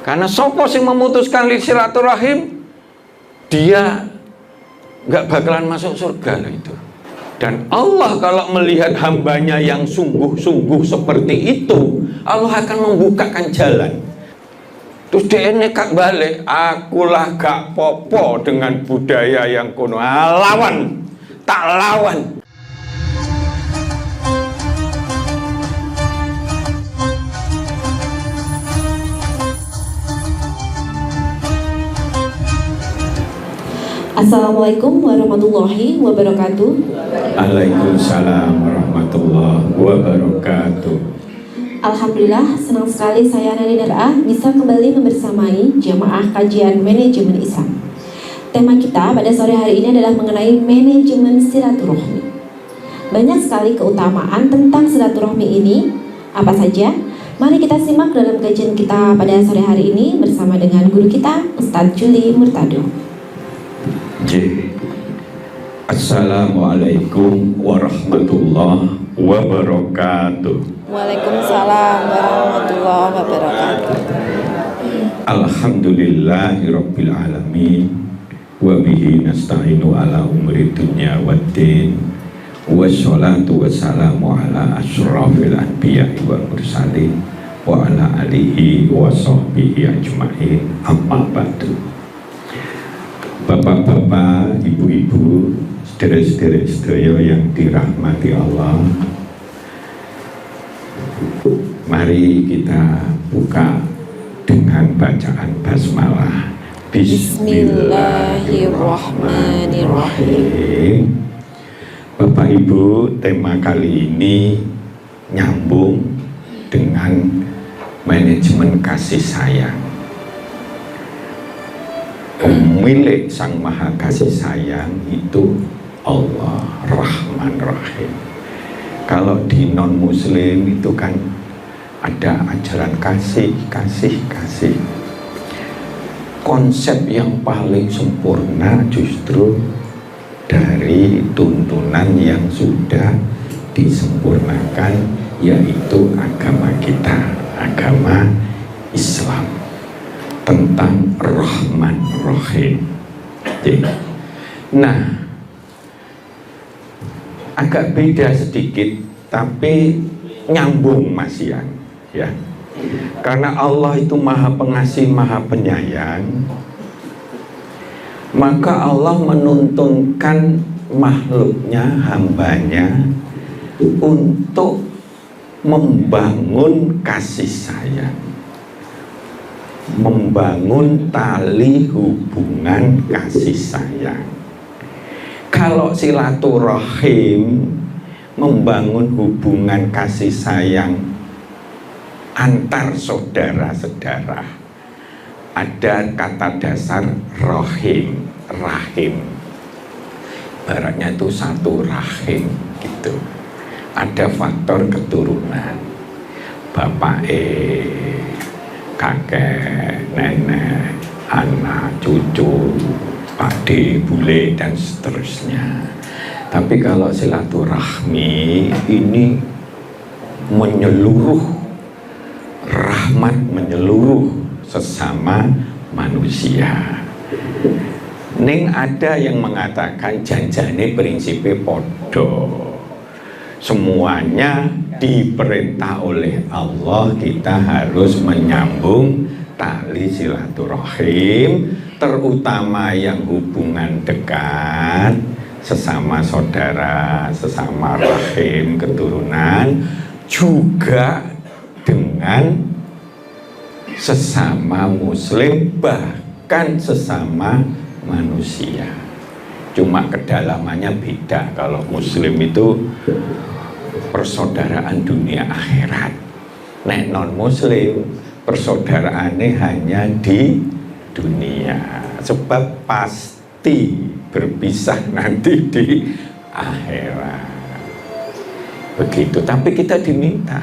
Karena sopo sing memutuskan silaturahim, dia nggak bakalan masuk surga itu. Dan Allah kalau melihat hambanya yang sungguh-sungguh seperti itu, Allah akan membukakan jalan. Terus dia nekat balik, akulah gak popo dengan budaya yang kuno. Lawan, tak lawan. Assalamualaikum warahmatullahi wabarakatuh. Waalaikumsalam warahmatullahi wabarakatuh. Alhamdulillah, senang sekali saya Nani Nera bisa kembali membersamai jamaah kajian manajemen Islam. Tema kita pada sore hari ini adalah mengenai manajemen silaturahmi. Banyak sekali keutamaan tentang silaturahmi ini. Apa saja? Mari kita simak dalam kajian kita pada sore hari ini bersama dengan guru kita, Ustadz Juli Murtado. Assalamualaikum warahmatullahi wabarakatuh. Waalaikumsalam warahmatullahi wabarakatuh. Alhamdulillahirabbil alamin wa bihi nasta'inu ala umuri dunya waddin wassalatu wassalamu ala asyrafil anbiya'i wal mursalin wa ala alihi wa sahbihi ajma'in, amma ba'du. Bapak-bapak, ibu-ibu, saudara-saudara sedaya yang dirahmati Allah, mari kita buka dengan bacaan basmalah. Bismillahirrahmanirrahim. Bapak Ibu, tema kali ini nyambung dengan manajemen kasih sayang. Milik Sang Maha Kasih Sayang itu Allah Rahman Rahim. Kalau di non muslim itu kan ada ajaran kasih. Konsep yang paling sempurna justru dari tuntunan yang sudah disempurnakan, yaitu agama kita, agama Islam, tentang Rahman Rahim. Nah, agak beda sedikit, tapi nyambung masian, ya. Karena Allah itu Maha Pengasih, Maha Penyayang, maka Allah menuntunkan makhluknya, hambanya, untuk membangun kasih sayang, membangun tali hubungan kasih sayang. Kalau silaturahim, membangun hubungan kasih sayang antar saudara-saudara, ada kata dasar rahim. Baratnya itu satu rahim gitu. Ada faktor keturunan, bapak kakek, nenek, anak, cucu, pakde, bule, dan seterusnya. Tapi kalau silaturahmi ini menyeluruh, rahmat menyeluruh sesama manusia. Ning ada yang mengatakan janjane prinsipnya podo. Semuanya diperintah oleh Allah, kita harus menyambung tali silaturahim, terutama yang hubungan dekat, sesama saudara, sesama rahim, keturunan, juga dengan sesama muslim, bahkan sesama manusia. Cuma kedalamannya beda. Kalau muslim itu persaudaraan dunia akhirat. Nek non muslim persaudaraannya hanya di dunia, sebab pasti berpisah nanti di akhirat. Begitu. Tapi kita diminta,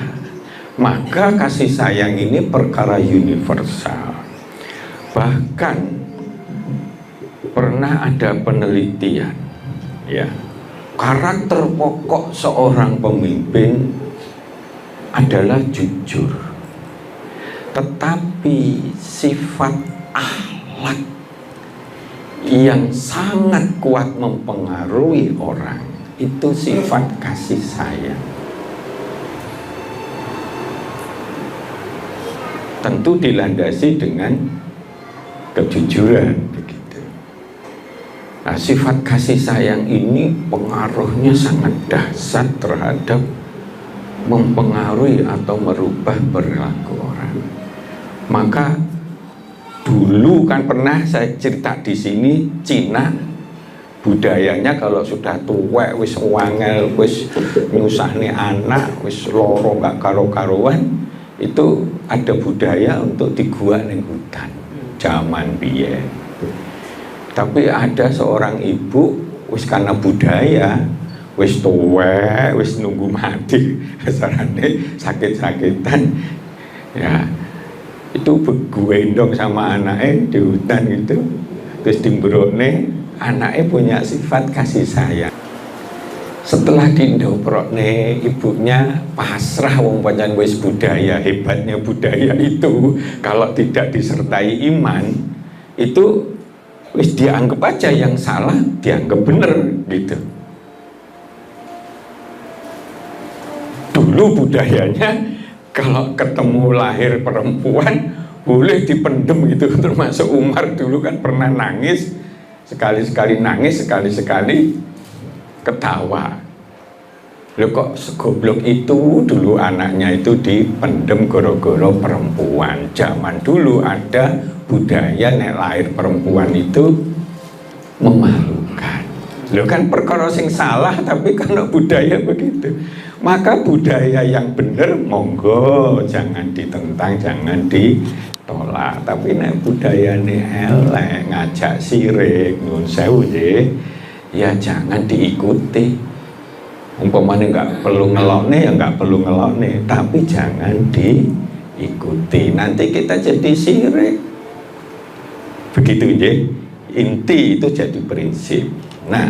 maka kasih sayang ini perkara universal. Bahkan pernah ada penelitian, ya, karakter pokok seorang pemimpin adalah jujur. Tetapi sifat akhlak yang sangat kuat mempengaruhi orang itu sifat kasih sayang. Tentu dilandasi dengan kejujuran begitu. Nah, sifat kasih sayang ini pengaruhnya sangat dahsyat terhadap mempengaruhi atau merubah perilaku orang. Maka dulu kan pernah saya cerita di sini, Cina budayanya kalau sudah tuwek wis wangel, wis nyusahne anak, wis loro gak karo-karuan, itu ada budaya untuk digua ning hutan zaman biyen. Tapi ada seorang ibu wis karena budaya wis tuwek, wis nunggu mati, sarane sakit-sakitan ya, itu begendong sama anaknya di hutan gitu, terus dimbrokne, anaknya punya sifat kasih sayang. Setelah dindoprokne ibunya pasrah, wong pancen wis budaya. Hebatnya budaya itu kalau tidak disertai iman itu wis dianggap aja yang salah dianggap bener gitu. Dulu budayanya kalau ketemu lahir perempuan boleh dipendem gitu, termasuk Umar dulu kan pernah nangis, sekali-sekali nangis, sekali-sekali ketawa. Loh kok segoblok itu dulu anaknya itu dipendem goro-goro perempuan. Zaman dulu ada budaya nek lahir perempuan itu memalukan. Loh kan perkara sing salah, tapi kalau budaya begitu. Maka budaya yang benar monggo, jangan ditentang, jangan ditolak. Tapi nek budayane elek, ngajak sirik, nyun sewu ya jangan diikuti. Umpamanya nggak perlu ngelokne ya nggak perlu ngelokne, tapi jangan diikuti. Nanti kita jadi sirik. Begitu ya. Inti itu jadi prinsip. Nah,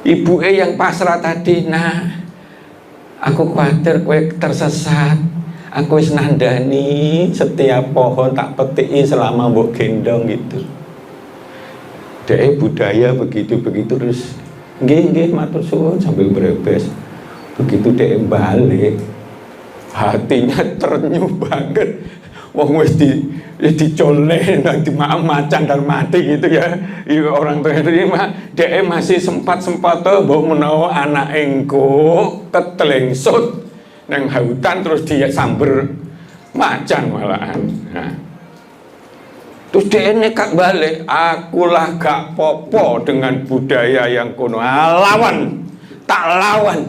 ibu yang pasrah tadi, nah aku khawatir kowe tersesat. Aku wis nandani setiap pohon tak petiki selama mbok gendong gitu. Dek budaya begitu-begitu terus nggih matur suwun sambil berebes. Begitu dek balik hatinya ternyuh banget. Wong wis dicoleh nanti macan dan mati gitu ya. Orang tua itu dek masih sempat mbok menawa anak engko ketelengsut nang hutan terus dia samber macan malahan. Nah, terus dia nekat balik, akulah gak popo dengan budaya yang kuno. Lawan, tak lawan.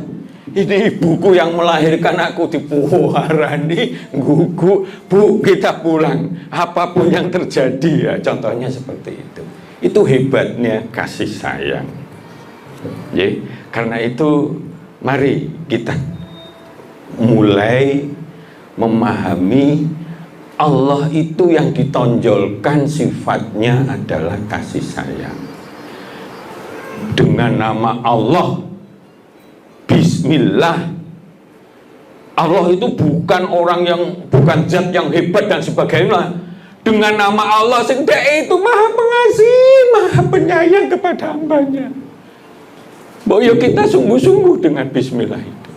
Ini ibuku yang melahirkan aku dipuharani, gugu, bu kita pulang. Apapun yang terjadi ya, contohnya seperti itu. Itu hebatnya kasih sayang. Ya, karena itu mari kita mulai memahami Allah itu yang ditonjolkan sifatnya adalah kasih sayang. Dengan nama Allah, Bismillah. Allah itu bukan orang yang, bukan zat yang hebat dan sebagainya. Dengan nama Allah sendiri itu maha pengasih, maha penyayang kepada hambanya. Bahwa kita sungguh-sungguh dengan Bismillah itu.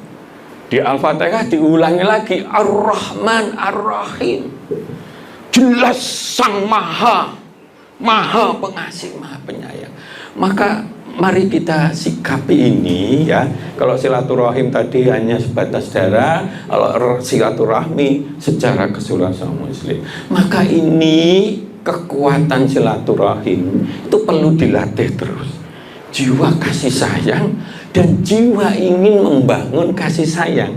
Di Al-Fatihah diulangi lagi, Ar-Rahman Ar-Rahim. Jelas sang maha pengasih, maha penyayang. Maka mari kita sikapi ini ya. Kalau silaturahim tadi hanya sebatas darah, kalau silaturahmi secara keseluruhan sama muslim, maka ini kekuatan silaturahim itu perlu dilatih terus. Jiwa kasih sayang dan jiwa ingin membangun kasih sayang.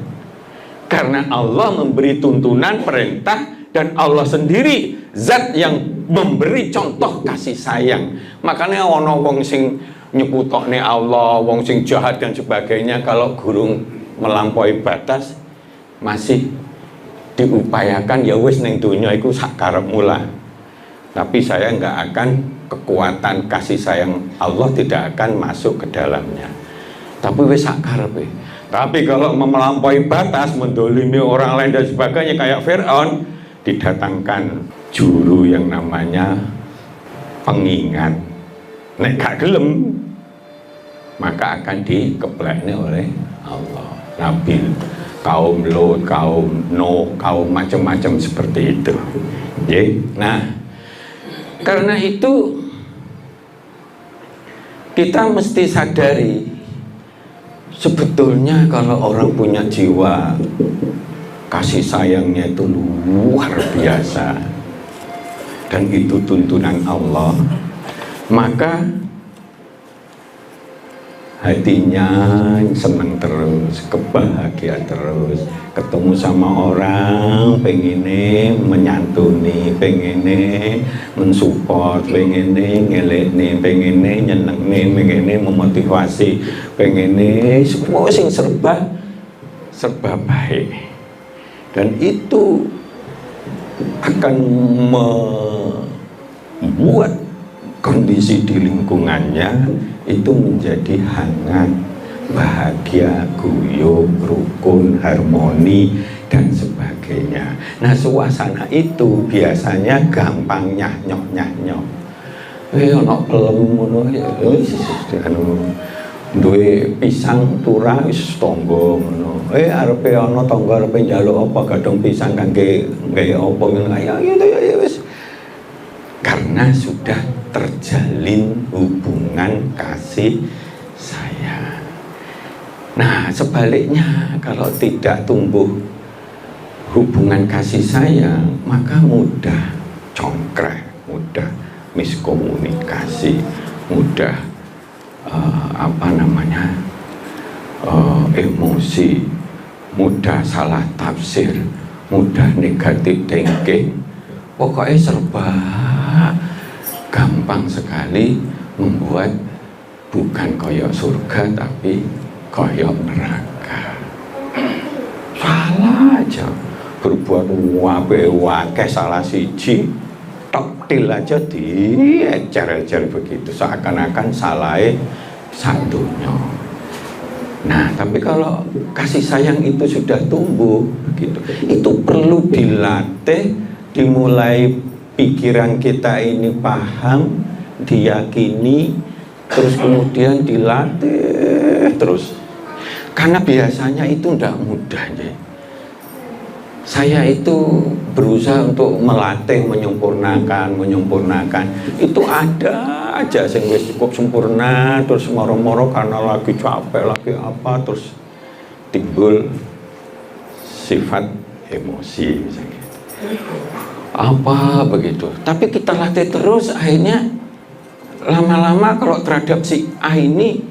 Karena Allah memberi tuntunan, perintah, dan Allah sendiri zat yang memberi contoh kasih sayang. Makanya ono wong sing nyekutokne Allah, wong sing jahat dan sebagainya, kalau gurung melampaui batas masih diupayakan ya wis ning donya iku sak karepmu lah. Tapi saya nggak akan, kekuatan kasih sayang Allah tidak akan masuk ke dalamnya. Tapi wis sak karepe. Tapi kalau melampaui batas, mendolimi orang lain dan sebagainya kayak Fir'aun, didatangkan juru yang namanya pengingat. Nek gak gelem, maka akan dikeplekne oleh Allah. Nabi, kaum Lot, kaum Nuh, kaum macam-macam seperti itu. Nah, karena itu kita mesti sadari, sebetulnya kalau orang punya jiwa kasih sayangnya itu luar biasa, dan itu tuntunan Allah, maka hatinya senang terus, kebahagia terus, ketemu sama orang, pengennya menyantuni, pengennya mensupport, pengennya ngelekne, pengennya nyenengne, pengennya memotivasi, pengennya semua sing serba baik, dan itu akan membuat kondisi di lingkungannya itu menjadi hangat, bahagia, guyup, rukun, harmoni, dan sebagainya. Nah, suasana itu biasanya gampang nyah-nyok. Ana pelem ngono ya duwe pisang turah wis tangga ngono. Arepe ana tangga arepe njaluk apa gadong pisang kangge apa ngono. Ya wis. Karena sudah terjalin hubungan kasih sayang. Nah, sebaliknya kalau tidak tumbuh hubungan kasih sayang, maka mudah congkrek, mudah miskomunikasi, mudah emosi, mudah salah tafsir, mudah negatif thinking. Pokoknya serba gampang sekali membuat bukan koyok surga tapi koyok neraka. Salah aja berbuat wake salah siji toktil aja diecer-ecer begitu, seakan-akan salahnya satunya. Nah, tapi kalau kasih sayang itu sudah tumbuh begitu, itu perlu dilatih, dimulai pikiran kita ini paham, diyakini, terus kemudian dilatih terus. Karena biasanya itu tidak mudah ya. Saya itu berusaha untuk melatih, menyempurnakan. Itu ada aja yang wis cukup sempurna, terus moro-moro karena lagi capek, lagi apa, terus timbul sifat emosi misalnya. Apa begitu, tapi kita latih terus, akhirnya lama-lama kalau terhadap si A ini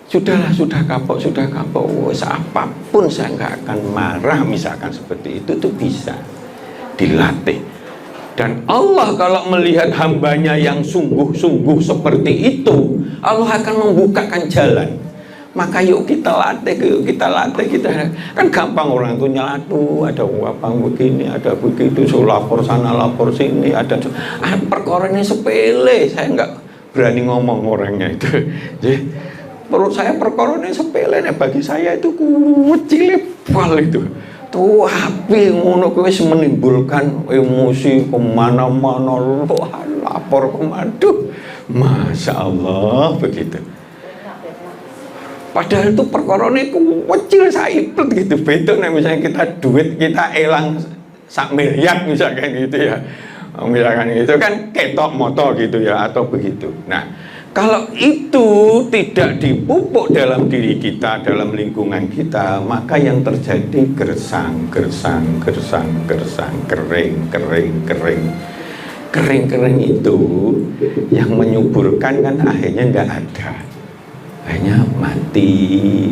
sudah kapok, apapun saya nggak akan marah, misalkan seperti itu tuh bisa dilatih. Dan Allah kalau melihat hambanya yang sungguh-sungguh seperti itu, Allah akan membukakan jalan. Maka yuk kita latih, kita kan gampang orang itu nyelatu, ada apa begini, ada begitu, so lapor sana, lapor sini, ada perkoranya sepele, saya nggak berani ngomong orangnya itu. Jadi menurut saya perkoranya sepele, bagi saya itu kecil pal itu. Tuh api ngono kuwi menimbulkan emosi kemana-mana, lapor kemana, masya Allah begitu. Padahal itu perkorone kecil saipet gitu, beda nih misalnya kita duit kita elang sak miliar misalkan gitu ya, misalkan itu kan ketok motor gitu ya, atau begitu. Nah, kalau itu tidak dipupuk dalam diri kita, dalam lingkungan kita, maka yang terjadi gersang, kering itu yang menyuburkan kan akhirnya nggak ada. Akhirnya mati,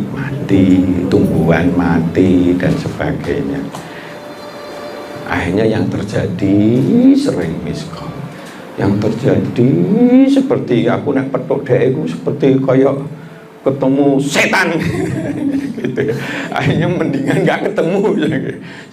tumbuhan mati dan sebagainya. Akhirnya yang terjadi sering miskom. Yang terjadi seperti aku nak petuk dek itu seperti kayak ketemu setan gitu ya. Akhirnya mendingan nggak ketemu ya.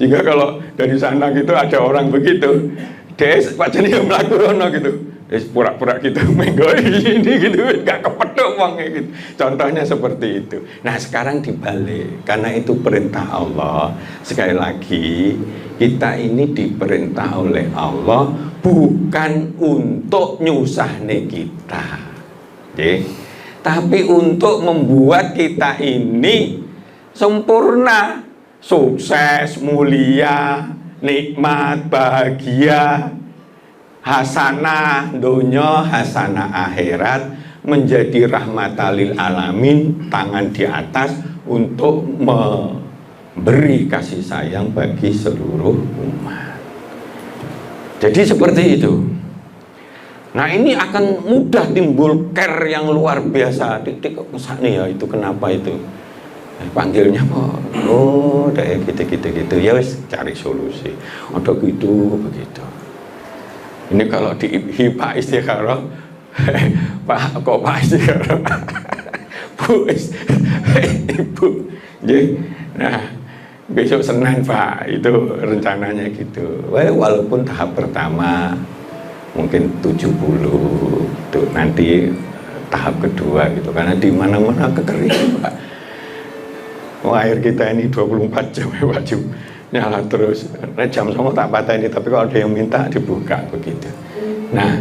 Jika kalau dari sana gitu ada orang begitu, dek pacarnya melakukan gitu. pura-pura gitu menggo ini gitu, nggak kepedok wong gitu. Contohnya seperti itu. Nah sekarang dibalik, karena itu perintah Allah. Sekali lagi kita ini diperintah oleh Allah bukan untuk nyusahne kita, oke? Tapi untuk membuat kita ini sempurna, sukses, mulia, nikmat, bahagia, hasanah dunya, hasanah akhirat, menjadi rahmatalil alamin, tangan di atas untuk memberi kasih sayang bagi seluruh umat. Jadi seperti itu. Nah ini akan mudah timbul care yang luar biasa. Dik kok kesana ya, itu kenapa itu? Panggilnya kok, oh kayak gitu. Ya wis cari solusi. Untuk gitu begitu. Ini kalau di Pak Istikharah, Pak Istikharah, Bu, Ibu, nah besok Senin Pak, itu rencananya gitu. Walaupun tahap pertama mungkin 70, itu nanti tahap kedua gitu, karena di mana-mana kekeringan Pak. Air kita ini 24 jam wajib nyala terus. Jam semua tak patah ini, tapi kalau ada yang minta dibuka begitu. Nah,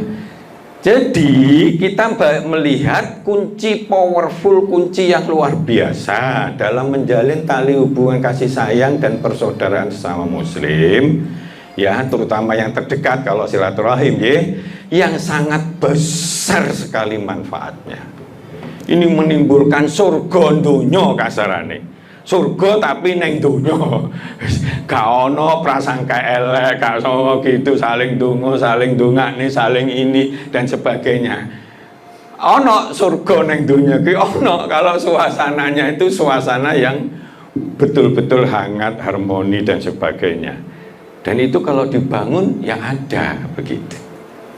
jadi kita melihat kunci powerful, kunci yang luar biasa dalam menjalin tali hubungan kasih sayang dan persaudaraan sesama muslim, ya terutama yang terdekat kalau silaturahim ya, yang sangat besar sekali manfaatnya. Ini menimbulkan surga dunya kasarane. Surga tapi neng dunya, gak ono prasangka elek, gak ono gitu saling dungo, saling dungakne, saling ini dan sebagainya. Ono surga neng dunya ki ono kalau suasananya itu suasana yang betul-betul hangat, harmoni dan sebagainya. Dan itu kalau dibangun ya ada begitu.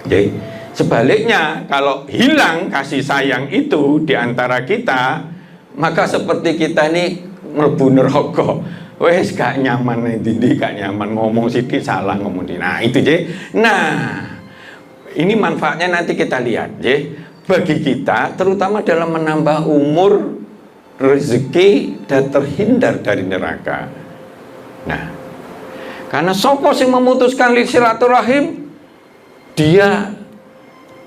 Jadi sebaliknya kalau hilang kasih sayang itu di antara kita, maka seperti kita ini mlebu neraka. Wes gak nyaman ndi, gak nyaman ngomong sithik salah ngomong di. Nah, itu je. Nah, ini manfaatnya nanti kita lihat je. Bagi kita terutama dalam menambah umur, rezeki dan terhindar dari neraka. Nah, karena sopo sing memutuskan silaturahim, dia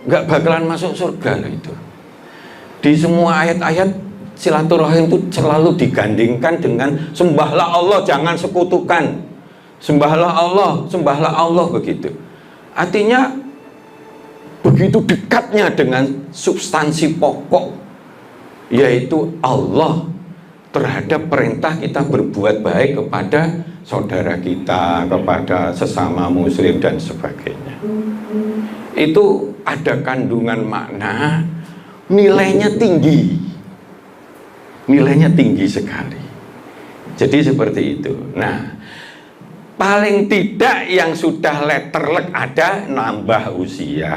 gak bakalan masuk surga loh itu. Di semua ayat-ayat silaturahim itu selalu digandingkan dengan sembahlah Allah, jangan sekutukan. Sembahlah Allah begitu. Artinya begitu dekatnya dengan substansi pokok, yaitu Allah, terhadap perintah kita berbuat baik kepada saudara kita, kepada sesama muslim dan sebagainya. Itu ada kandungan makna, nilainya tinggi. Nilainya tinggi sekali. Jadi seperti itu. Nah, paling tidak yang sudah letterlek ada nambah usia,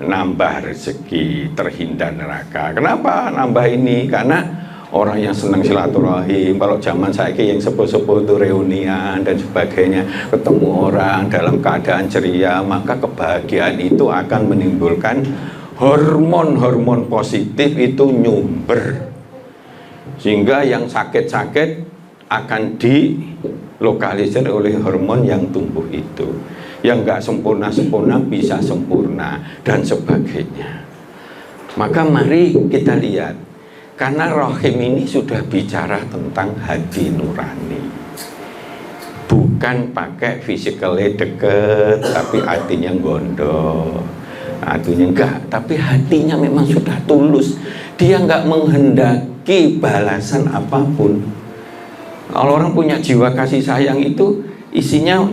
nambah rezeki, terhindar neraka. Kenapa nambah ini? Karena orang yang senang silaturahim, kalau zaman saiki yang sepuh-sepuh itu reunian dan sebagainya, ketemu orang dalam keadaan ceria, maka kebahagiaan itu akan menimbulkan hormon-hormon positif itu nyumber. Sehingga yang sakit-sakit akan dilokalisir oleh hormon yang tumbuh itu. Yang nggak sempurna-sempurna bisa sempurna dan sebagainya. Maka mari kita lihat, karena rahim ini sudah bicara tentang hati nurani. Bukan pakai physically deket, tapi hatinya gondok. Hatinya enggak, tapi hatinya memang sudah tulus. Dia enggak menghendaki balasan apapun. Kalau orang punya jiwa kasih sayang itu isinya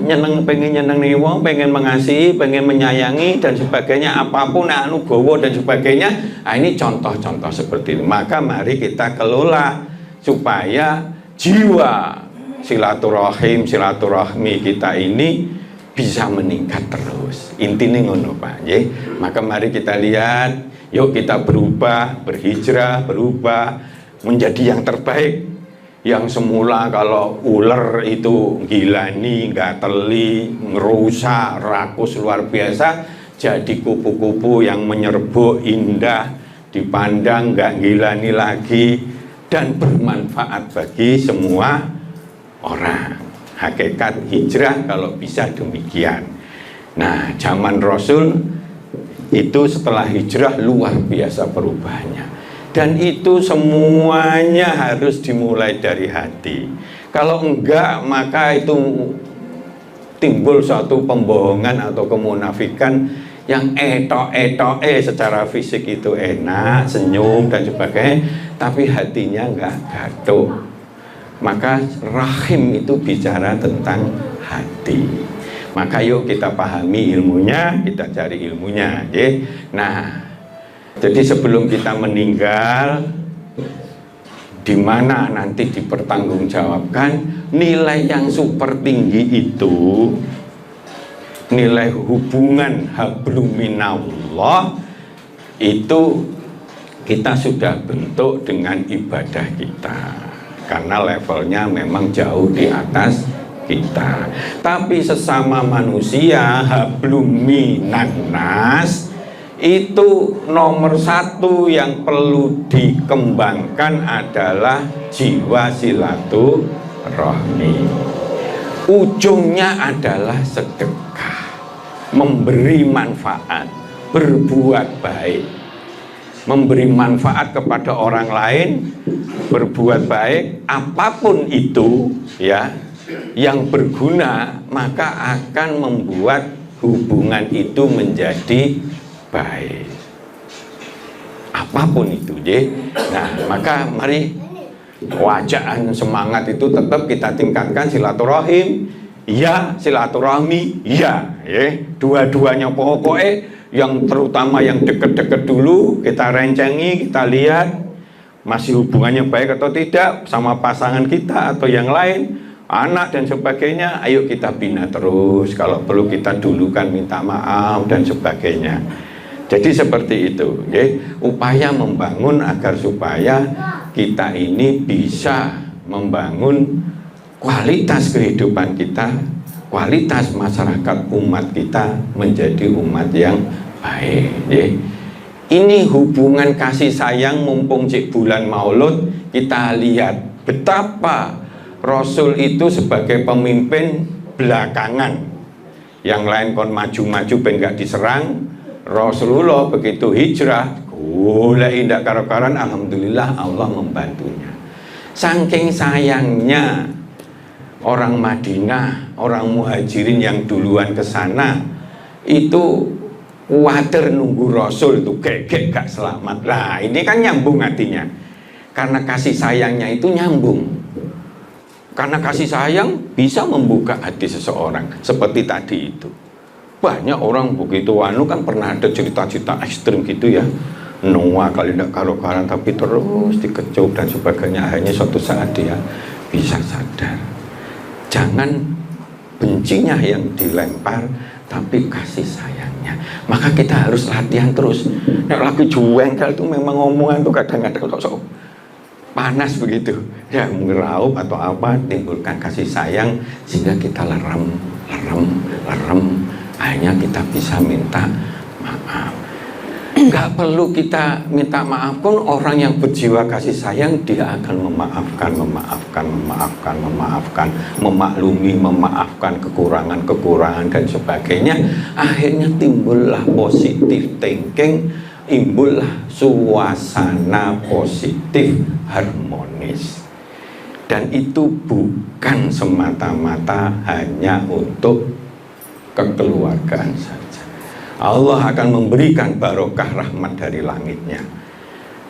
pengen nyeneng nih wong, pengen mengasihi, pengen menyayangi dan sebagainya, apapun anu gowo dan sebagainya. Nah, ini contoh-contoh seperti ini. Maka mari kita kelola supaya jiwa silaturahmi kita ini bisa meningkat terus. Intinya ngono Pak, ya. Maka mari kita lihat, yuk kita berubah, berhijrah, berubah menjadi yang terbaik. Yang semula kalau ular itu gilani, gateli, ngerusak, rakus luar biasa, jadi kupu-kupu yang menyerbuk, indah, dipandang, nggak gilani lagi, dan bermanfaat bagi semua orang. Hakikat hijrah kalau bisa demikian. Nah, zaman Rasul itu setelah hijrah luar biasa perubahannya. Dan itu semuanya harus dimulai dari hati. Kalau enggak, maka itu timbul suatu pembohongan atau kemunafikan yang secara fisik itu enak, senyum dan sebagainya, tapi hatinya enggak gaduh. Maka rahim itu bicara tentang hati. Maka yuk kita pahami ilmunya, kita cari ilmunya, ya. Nah, jadi sebelum kita meninggal, di mana nanti dipertanggungjawabkan, nilai yang super tinggi itu, nilai hubungan hablum minallah, itu kita sudah bentuk dengan ibadah kita, karena levelnya memang jauh di atas kita. Tapi sesama manusia, hablum minannas, itu nomor satu yang perlu dikembangkan adalah jiwa silaturahmi. Ujungnya adalah sedekah, memberi manfaat, berbuat baik, memberi manfaat kepada orang lain, berbuat baik, apapun itu ya, yang berguna, maka akan membuat hubungan itu menjadi baik, apapun itu, ya. Nah, maka mari wajah semangat itu tetap kita tingkatkan. Silaturahim, ya, silaturahmi, ya, dua-duanya pokoknya, yang terutama yang deket-deket dulu kita rencengi, kita lihat masih hubungannya baik atau tidak sama pasangan kita atau yang lain, anak dan sebagainya. Ayo kita bina terus, kalau perlu kita dulukan, minta maaf dan sebagainya. Jadi seperti itu, ya. Upaya membangun agar supaya kita ini bisa membangun kualitas kehidupan kita, kualitas masyarakat umat kita menjadi umat yang baik, ya. Ini hubungan kasih sayang, mumpung cik bulan Maulud, kita lihat betapa Rasul itu sebagai pemimpin belakangan, yang lain kon maju-maju ben gak diserang. Rasulullah begitu hijrah, golek indak karo-karan, alhamdulillah Allah membantunya. Saking sayangnya orang Madinah, orang muhajirin yang duluan ke sana, itu khawatir nunggu Rasul itu gak selamat. Nah, ini kan nyambung hatinya, karena kasih sayangnya itu nyambung. Karena kasih sayang bisa membuka hati seseorang, seperti tadi itu. Banyak orang begitu kan pernah ada cerita-cerita ekstrim gitu ya, Noah kali tidak karo-karan tapi terus dikecup dan sebagainya. Akhirnya suatu saat dia bisa sadar. Jangan bencinya yang dilempar, tapi kasih sayangnya. Maka kita harus latihan terus. Nek lagi juwengkel itu memang omongan tuh kadang-kadang kok panas begitu ya, ngeraup atau apa, timbulkan kasih sayang sehingga kita lerem. Akhirnya kita bisa minta maaf. Nggak perlu kita minta maaf pun, orang yang berjiwa kasih sayang dia akan memaafkan, memaklumi, memaafkan kekurangan dan sebagainya. Akhirnya timbullah positif thinking, timbullah suasana positif harmonis. Dan itu bukan semata-mata hanya untuk kekeluargaan saja. Allah akan memberikan barokah rahmat dari langitnya,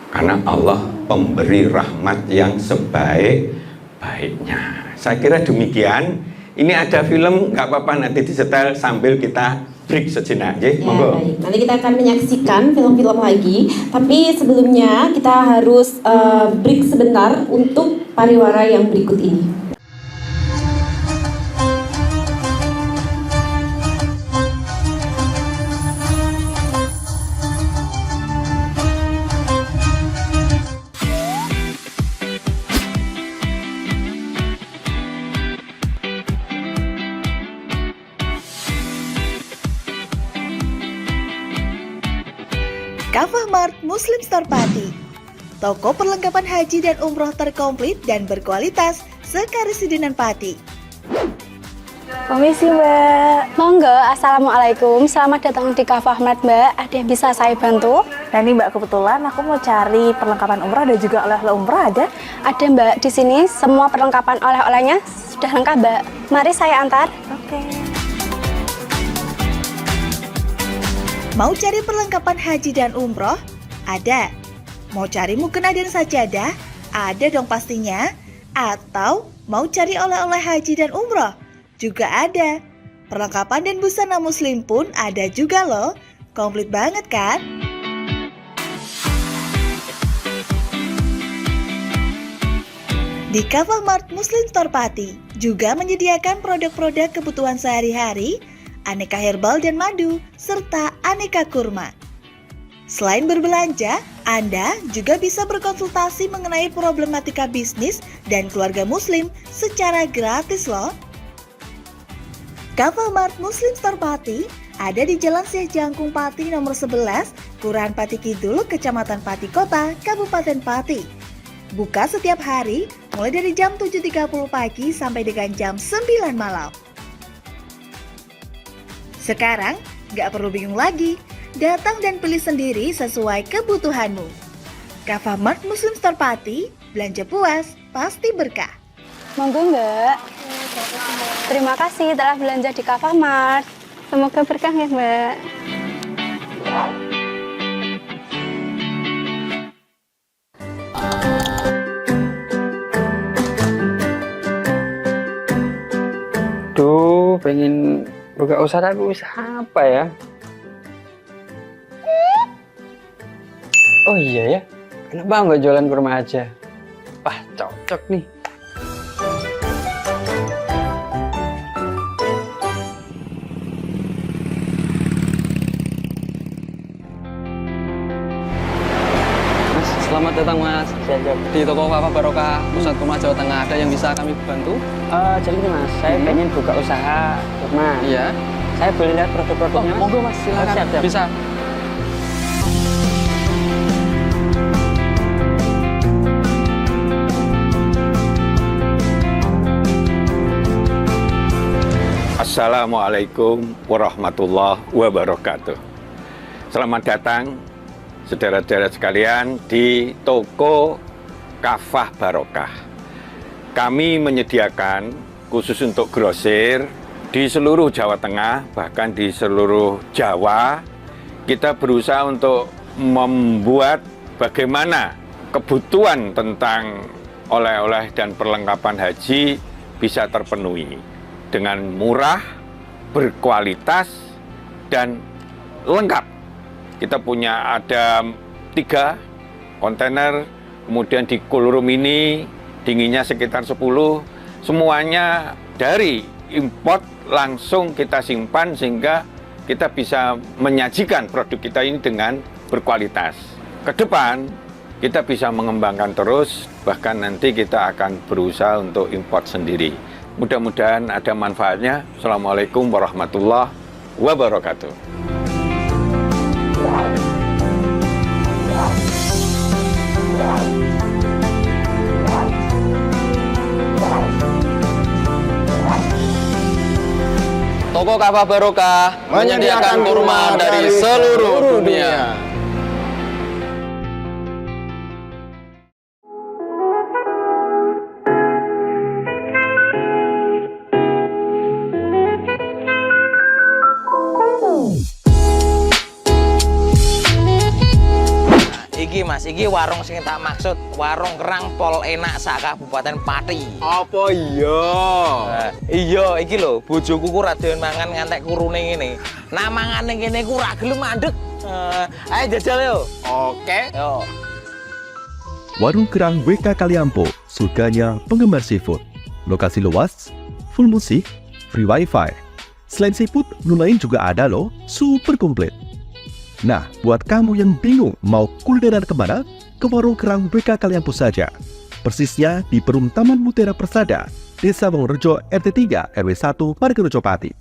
karena Allah pemberi rahmat yang sebaik-baiknya. Saya kira demikian. Ini ada film, nggak apa-apa nanti disetel sambil kita break sejenak, ya. Monggo. Baik. Nanti kita akan menyaksikan film-film lagi, tapi sebelumnya kita harus break sebentar untuk pariwara yang berikut ini. Kafah Mart Muslim Store Pati. Toko perlengkapan haji dan umroh terkomplit dan berkualitas sekarisidenan Pati. Permisi Mbak. Monggo, Assalamualaikum. Selamat datang di Kafah Mart Mbak. Ada yang bisa saya bantu? Nah ini Mbak, kebetulan aku mau cari perlengkapan umrah dan juga oleh-oleh umrah ada? Ada Mbak, di sini semua perlengkapan oleh-olehnya sudah lengkap Mbak. Mari saya antar. Oke. Mau cari perlengkapan haji dan umroh? Ada. Mau cari mukena dan sajadah? Ada dong pastinya. Atau mau cari oleh-oleh haji dan umroh? Juga ada. Perlengkapan dan busana muslim pun ada juga loh. Komplit banget kan? Di Kafah Mart Muslim Store Pati juga menyediakan produk-produk kebutuhan sehari-hari, aneka herbal dan madu, serta aneka kurma. Selain berbelanja, Anda juga bisa berkonsultasi mengenai problematika bisnis dan keluarga muslim secara gratis loh. Kafah Mart Muslim Store Pati ada di Jalan Syekh Jangkung Pati nomor 11, Kelurahan Pati Kidul, Kecamatan Pati Kota, Kabupaten Pati. Buka setiap hari mulai dari jam 7.30 pagi sampai dengan jam 9 malam. Sekarang, nggak perlu bingung lagi. Datang dan pilih sendiri sesuai kebutuhanmu. Kafah Mart Muslim Store Pati, belanja puas, pasti berkah. Monggo Mbak. Terima kasih telah belanja di Kafah Mart. Semoga berkah ya Mbak. Duh, pengen buka usaha apa ya? Oh iya ya, kenapa nggak jualan kurma aja? Wah, cocok nih. Mas, selamat datang Mas. Di toko Kafah Barokah, Pusat Kurma Jawa Tengah, ada yang bisa kami bantu? Jadi ini Mas, saya pengen buka usaha kurma. Iya. Saya boleh lihat produk-produknya Mas? Monggo Mas, silakan. Siap. Bisa. Assalamualaikum warahmatullahi wabarakatuh. Selamat datang saudara-saudara sekalian di toko Kafah Barokah. Kami menyediakan khusus untuk grosir di seluruh Jawa Tengah, bahkan di seluruh Jawa. Kita berusaha untuk membuat bagaimana kebutuhan tentang oleh-oleh dan perlengkapan haji bisa terpenuhi dengan murah, berkualitas, dan lengkap. Kita punya ada 3 kontainer, kemudian di cool room ini dinginnya sekitar 10, semuanya dari import langsung kita simpan sehingga kita bisa menyajikan produk kita ini dengan berkualitas. Ke depan kita bisa mengembangkan terus, bahkan nanti kita akan berusaha untuk import sendiri. Mudah-mudahan ada manfaatnya. Assalamualaikum warahmatullahi wabarakatuh. Toko Kafah Barokah menyediakan kurma dari seluruh dunia. Iki Mas, iki warung sing tak maksud, warung kerang pol enak sak Kabupaten Pati. Apa iya? Iya, iki lho, bojoku ku ra doyan mangan ngantek kurune ngene. Nah mangane kene ku ra gelem mandeg. Ayo jajal yo. Oke. Yo. Warung Kerang WK Kaliampo, surganya penggemar seafood. Lokasi luas, full musik, free wifi. Selain seafood, menu lain juga ada loh, super komplit. Nah, buat kamu yang bingung mau kulineran kemana, ke Warung Kerang WK Kaliampo saja. Persisnya di Perum Taman Mutiara Persada, Desa Wongorejo RT 3 RW 1 Margorejo Pati.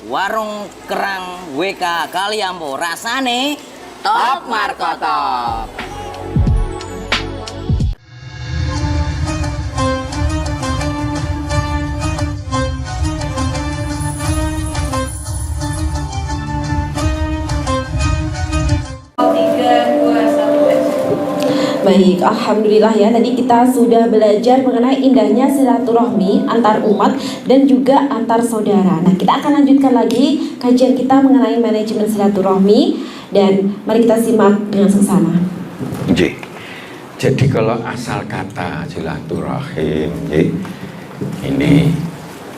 Warung kerang WK Kaliampo rasane Top Markotop. Baik, alhamdulillah ya. Tadi kita sudah belajar mengenai indahnya silaturahmi antar umat dan juga antar saudara. Nah, kita akan lanjutkan lagi kajian kita mengenai manajemen silaturahmi dan mari kita simak dengan seksama. Jadi kalau asal kata silaturahim, ini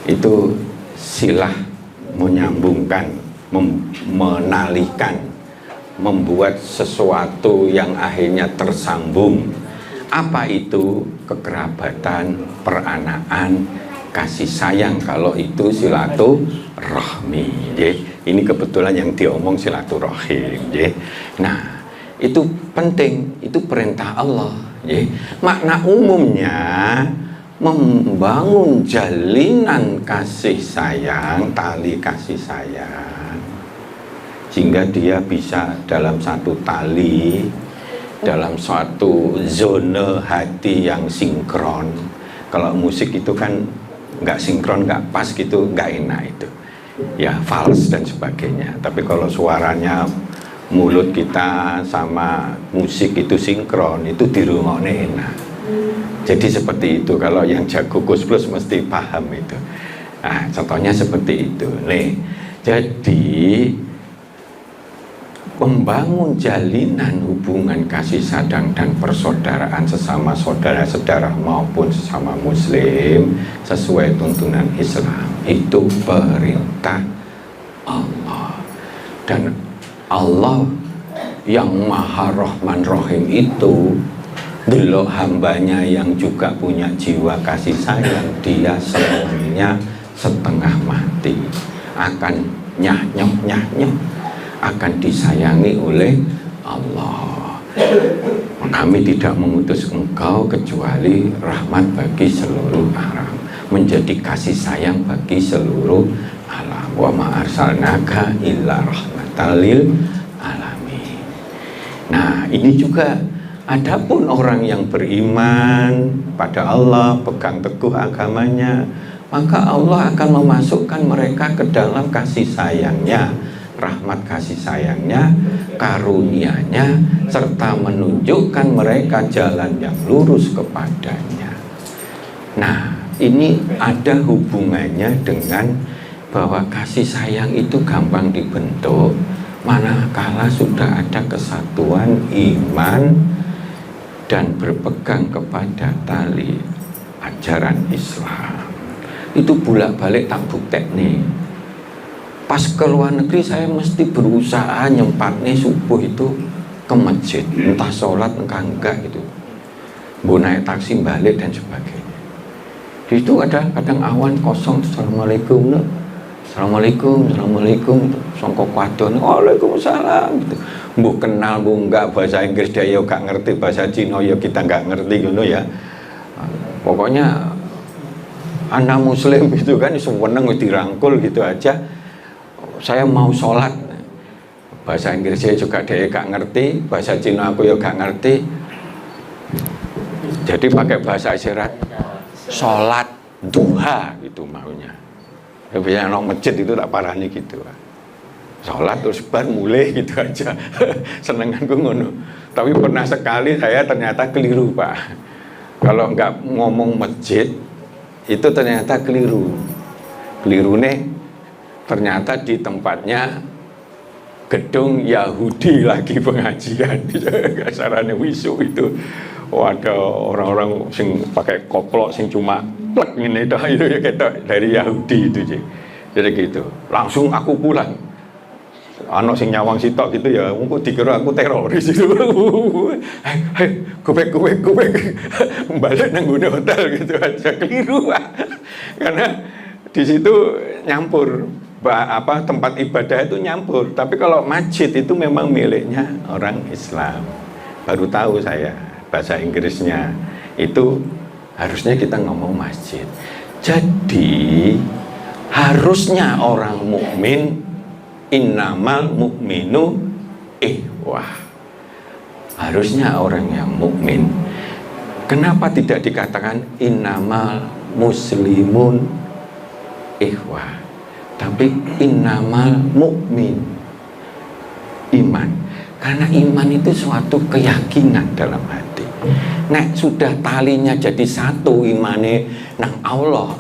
itu silah menyambungkan, menalikan, membuat sesuatu yang akhirnya tersambung. Apa itu? Kekerabatan, peranaan, kasih sayang. Kalau itu silaturahmi. Ini kebetulan yang diomong silaturahim. Nah, itu penting, itu perintah Allah. Makna umumnya membangun jalinan kasih sayang, tali kasih sayang, sehingga dia bisa dalam satu tali, dalam suatu zona hati yang sinkron. Kalau musik itu kan nggak sinkron, nggak pas gitu, nggak enak itu. Ya, fals dan sebagainya. Tapi kalau suaranya, mulut kita sama musik itu sinkron, itu dirungokne enak. Jadi seperti itu. Kalau yang jago Gus Plus mesti paham itu. Nah, contohnya seperti itu. Nih, jadi membangun jalinan hubungan kasih sayang dan persaudaraan sesama saudara-saudara maupun sesama muslim sesuai tuntunan Islam itu perintah Allah. Dan Allah yang Maha Rahman Rahim itu delok hambanya yang juga punya jiwa kasih sayang, dia semuanya setengah mati akan nyah-nyah akan disayangi oleh Allah. Kami tidak mengutus engkau kecuali rahmat bagi seluruh alam, menjadi kasih sayang bagi seluruh alam. Wa ma arsalnaka illa rahmatan lil alamin. Nah, ini juga adapun orang yang beriman pada Allah, pegang teguh agamanya, maka Allah akan memasukkan mereka ke dalam kasih sayangnya, rahmat kasih sayangnya, karunia-Nya, serta menunjukkan mereka jalan yang lurus kepadanya. Nah, ini ada hubungannya dengan bahwa kasih sayang itu gampang dibentuk manakala sudah ada kesatuan iman dan berpegang kepada tali ajaran Islam. Itu bolak-balik tak buktekne. Pas ke luar negeri saya mesti berusaha nyempatnya subuh itu ke masjid, entah sholat entah enggak gitu, mau naik taksi balik dan sebagainya. Di situ ada kadang awan kosong, assalamualaikum, assalamualaikum, songkok wadon, waalaikumsalam gitu. Mbok kenal mbok enggak, bahasa Inggris dia yo gak ngerti, bahasa Cina yo kita nggak ngerti gitu ya. Pokoknya anak muslim itu kan seneng dirangkul gitu aja. Saya mau sholat, bahasa Inggrisnya juga dia gak ngerti, bahasa Cina aku ya gak ngerti. Jadi pakai bahasa isyarat, sholat duha gitu maunya. Biasanya anak masjid itu tak parahnya gitu. Sholat terus bar mulai gitu aja. Senenganku ngono. Tapi pernah sekali saya ternyata keliru, Pak. Kalau nggak ngomong masjid itu ternyata keliru. Keliru nih. Ternyata di tempatnya gedung Yahudi lagi pengajian. Kasarannya wisu itu. Oh, ada orang-orang sing pakai koplok sing cuma plek ini itu ya kita dari Yahudi itu sih. Jadi gitu. Langsung aku pulang. Anak sing nyawang sitok gitu ya, mungkin dikira aku teroris itu. Hei, gobek. Balik nang gune hotel gitu aja, keliru, Pak. Karena di situ nyampur tempat ibadah itu nyampur. Tapi kalau masjid itu memang miliknya orang Islam. Baru tahu saya bahasa Inggrisnya itu harusnya kita ngomong masjid. Jadi harusnya orang mukmin innamal mu'minu wah, harusnya orang yang mukmin. Kenapa tidak dikatakan innamal muslimun ikhwah, tapi innamal mukmin, iman. Karena iman itu suatu keyakinan dalam hati. Nek sudah talinya jadi satu imane nang Allah,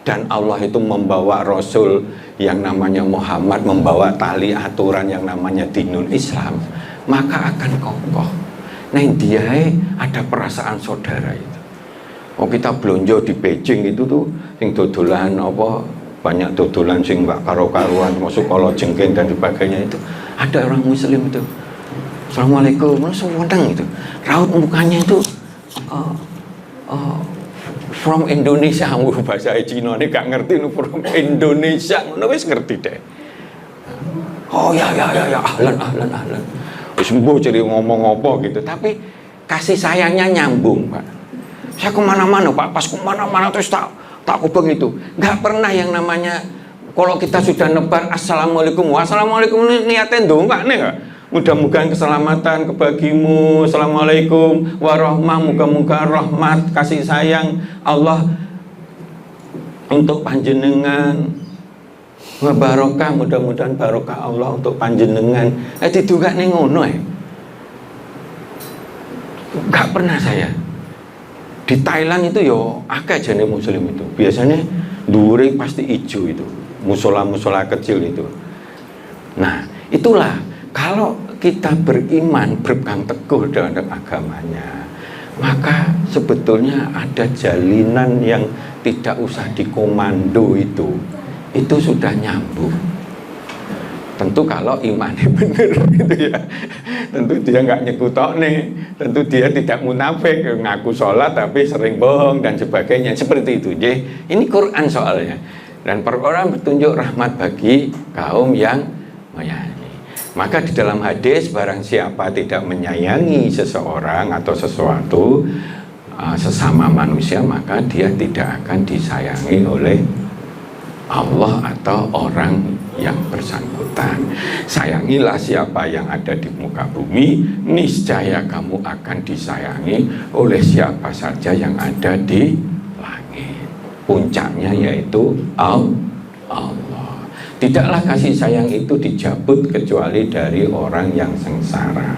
dan Allah itu membawa Rasul yang namanya Muhammad, membawa tali aturan yang namanya dinul Islam, maka akan kokoh. Neng dia ada perasaan saudara itu. Oh, kita belanja di Beijing itu tuh sing dodolan apa, banyak dodolan sing gak karo-karuan, masuk kalau jengking dan sebagainya itu. Ada orang muslim itu, assalamualaikum, langsung menang itu, raut mukanya itu from Indonesia, bahasa Cina ini gak ngerti, from Indonesia, wis ngerti deh. Oh ya, ahlan. Sembuh jadi ngomong apa gitu, tapi kasih sayangnya nyambung, Pak. Saya kemana-mana, Pak, pas kemana-mana terus tak begitu. Gak pernah yang namanya kalau kita sudah nebar assalamualaikum, wassalamualaikum, niatnya dongak nih gak? Mudah-mudahan keselamatan kebagimu, assalamualaikum warahmah, muka-muka rahmat kasih sayang Allah untuk panjenengan, wa barokah, mudah-mudahan barokah Allah untuk panjenengan. Itu gak nih ngono gak pernah saya. Di Thailand itu yo akeh jane muslim itu. Biasanya dhuwure pasti ijo itu. Musola-musola kecil itu. Nah, itulah kalau kita beriman, berpegang teguh dengan agamanya, maka sebetulnya ada jalinan yang tidak usah dikomando itu sudah nyambung. Tentu kalau imannya benar gitu ya. Tentu dia nggak nyekutok nih, tentu dia tidak munafik, ngaku sholat tapi sering bohong dan sebagainya, seperti itu. Jadi ini Quran soalnya. Dan Al-Quran bertunjuk rahmat bagi kaum yang menyayangi. Maka di dalam hadis, barang siapa tidak menyayangi seseorang atau sesuatu, sesama manusia, maka dia tidak akan disayangi oleh Allah atau orang yang bersangkutan. Sayangilah siapa yang ada di muka bumi, niscaya kamu akan disayangi oleh siapa saja yang ada di langit. Puncaknya yaitu Allah. Tidaklah kasih sayang itu dicabut kecuali dari orang yang sengsara.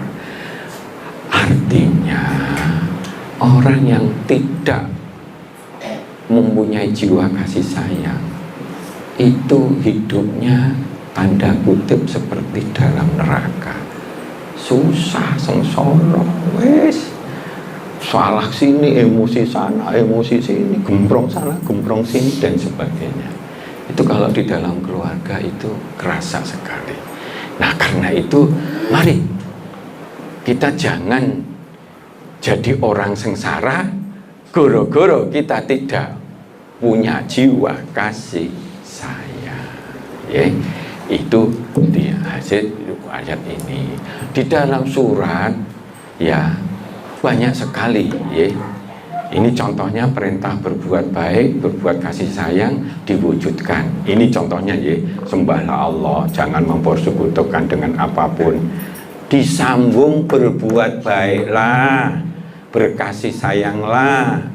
Artinya orang yang tidak mempunyai jiwa kasih sayang itu hidupnya tanda kutip seperti dalam neraka, susah, sengsara, wes salah sini, emosi sana, emosi sini, gembrong sana, gembrong sini, dan sebagainya. Itu kalau di dalam keluarga itu kerasa sekali. Nah, karena itu mari kita jangan jadi orang sengsara goro-goro kita tidak punya jiwa kasih sayang. Ya, itu di hasil ayat ini. Di dalam surat ya banyak sekali ya. Ini contohnya perintah berbuat baik, berbuat kasih sayang diwujudkan. Ini contohnya ya, sembahlah Allah, jangan mempersekutukan dengan apapun. Disambung berbuat baiklah, berkasih sayanglah,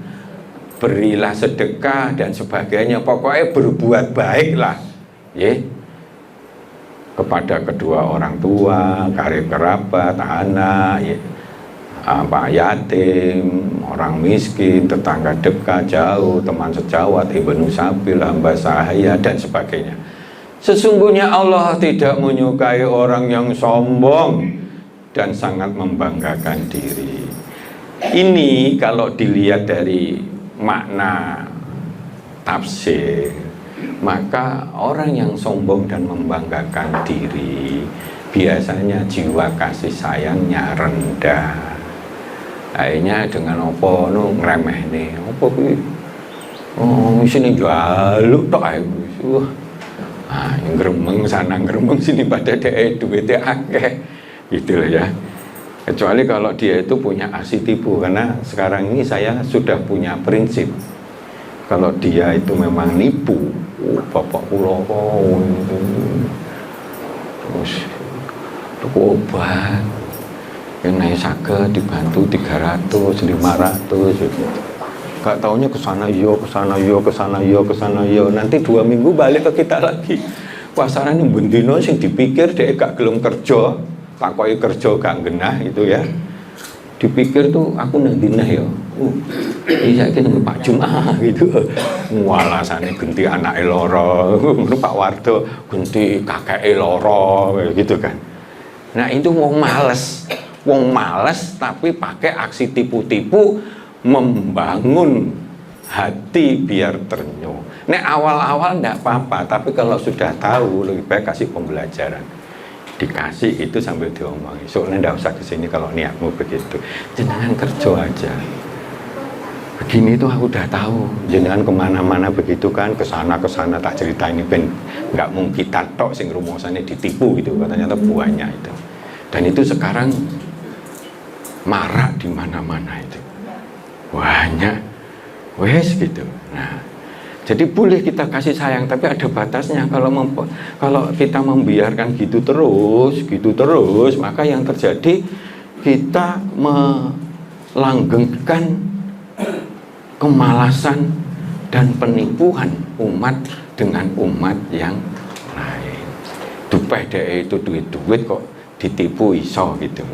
berilah sedekah dan sebagainya. Pokoknya berbuat baiklah ya, kepada kedua orang tua, karib kerabat, anak ya, yatim, orang miskin, tetangga dekat, jauh, teman sejawat, ibnu sabil, hamba sahaya, dan sebagainya. Sesungguhnya Allah tidak menyukai orang yang sombong dan sangat membanggakan diri. Ini kalau dilihat dari makna tafsir, maka orang yang sombong dan membanggakan diri biasanya jiwa kasih sayangnya rendah. Akhirnya dengan apa nu ngremeh nih, apa kuwi? Oh, sini jaluk tok ae. Yang gremeng sana gremeng sini pada duitnya akeh. Gitu loh ya. Kecuali kalau dia itu punya aksi tipu, karena sekarang ini saya sudah punya prinsip. Kalau dia itu memang nipu, bapak kula terus tuku obat yang naik saga dibantu 300, 500 gitu. Gak taunya kesana yo, nanti 2 minggu balik ke kita lagi. Pasaran yang bendino sing dipikir dia gak gelem kerja, takoi kerja gak genah gitu ya. Dipikir tuh aku nang dinah ya. Iya iki nang Pak Jumat gitu. Walasane genti anake loro, Pak Wardo genti kakeke loro gitu kan. Nah, itu wong males tapi pakai aksi tipu-tipu membangun hati biar ternyuh. Nek awal-awal enggak apa-apa, tapi kalau sudah tahu lebih baik kasih pembelajaran. Dikasih itu sambil diomongi. Soalnya enggak usah kesini kalau niatmu begitu. Jenengan kerja aja. Begini tuh aku udah tahu. Jenengan kemana-mana begitu kan, kesana tak cerita ini ben nggak mungkin kita tok sing rumusannya ditipu gitu. Ternyata buahnya itu. Dan itu sekarang marak di mana-mana itu. Banyak. Wes gitu. Nah, jadi boleh kita kasih sayang, tapi ada batasnya. Kalau kita membiarkan gitu terus, maka yang terjadi kita melanggengkan kemalasan dan penipuan umat dengan umat yang lain. Dupeh deh itu duit kok ditipu iso gitu.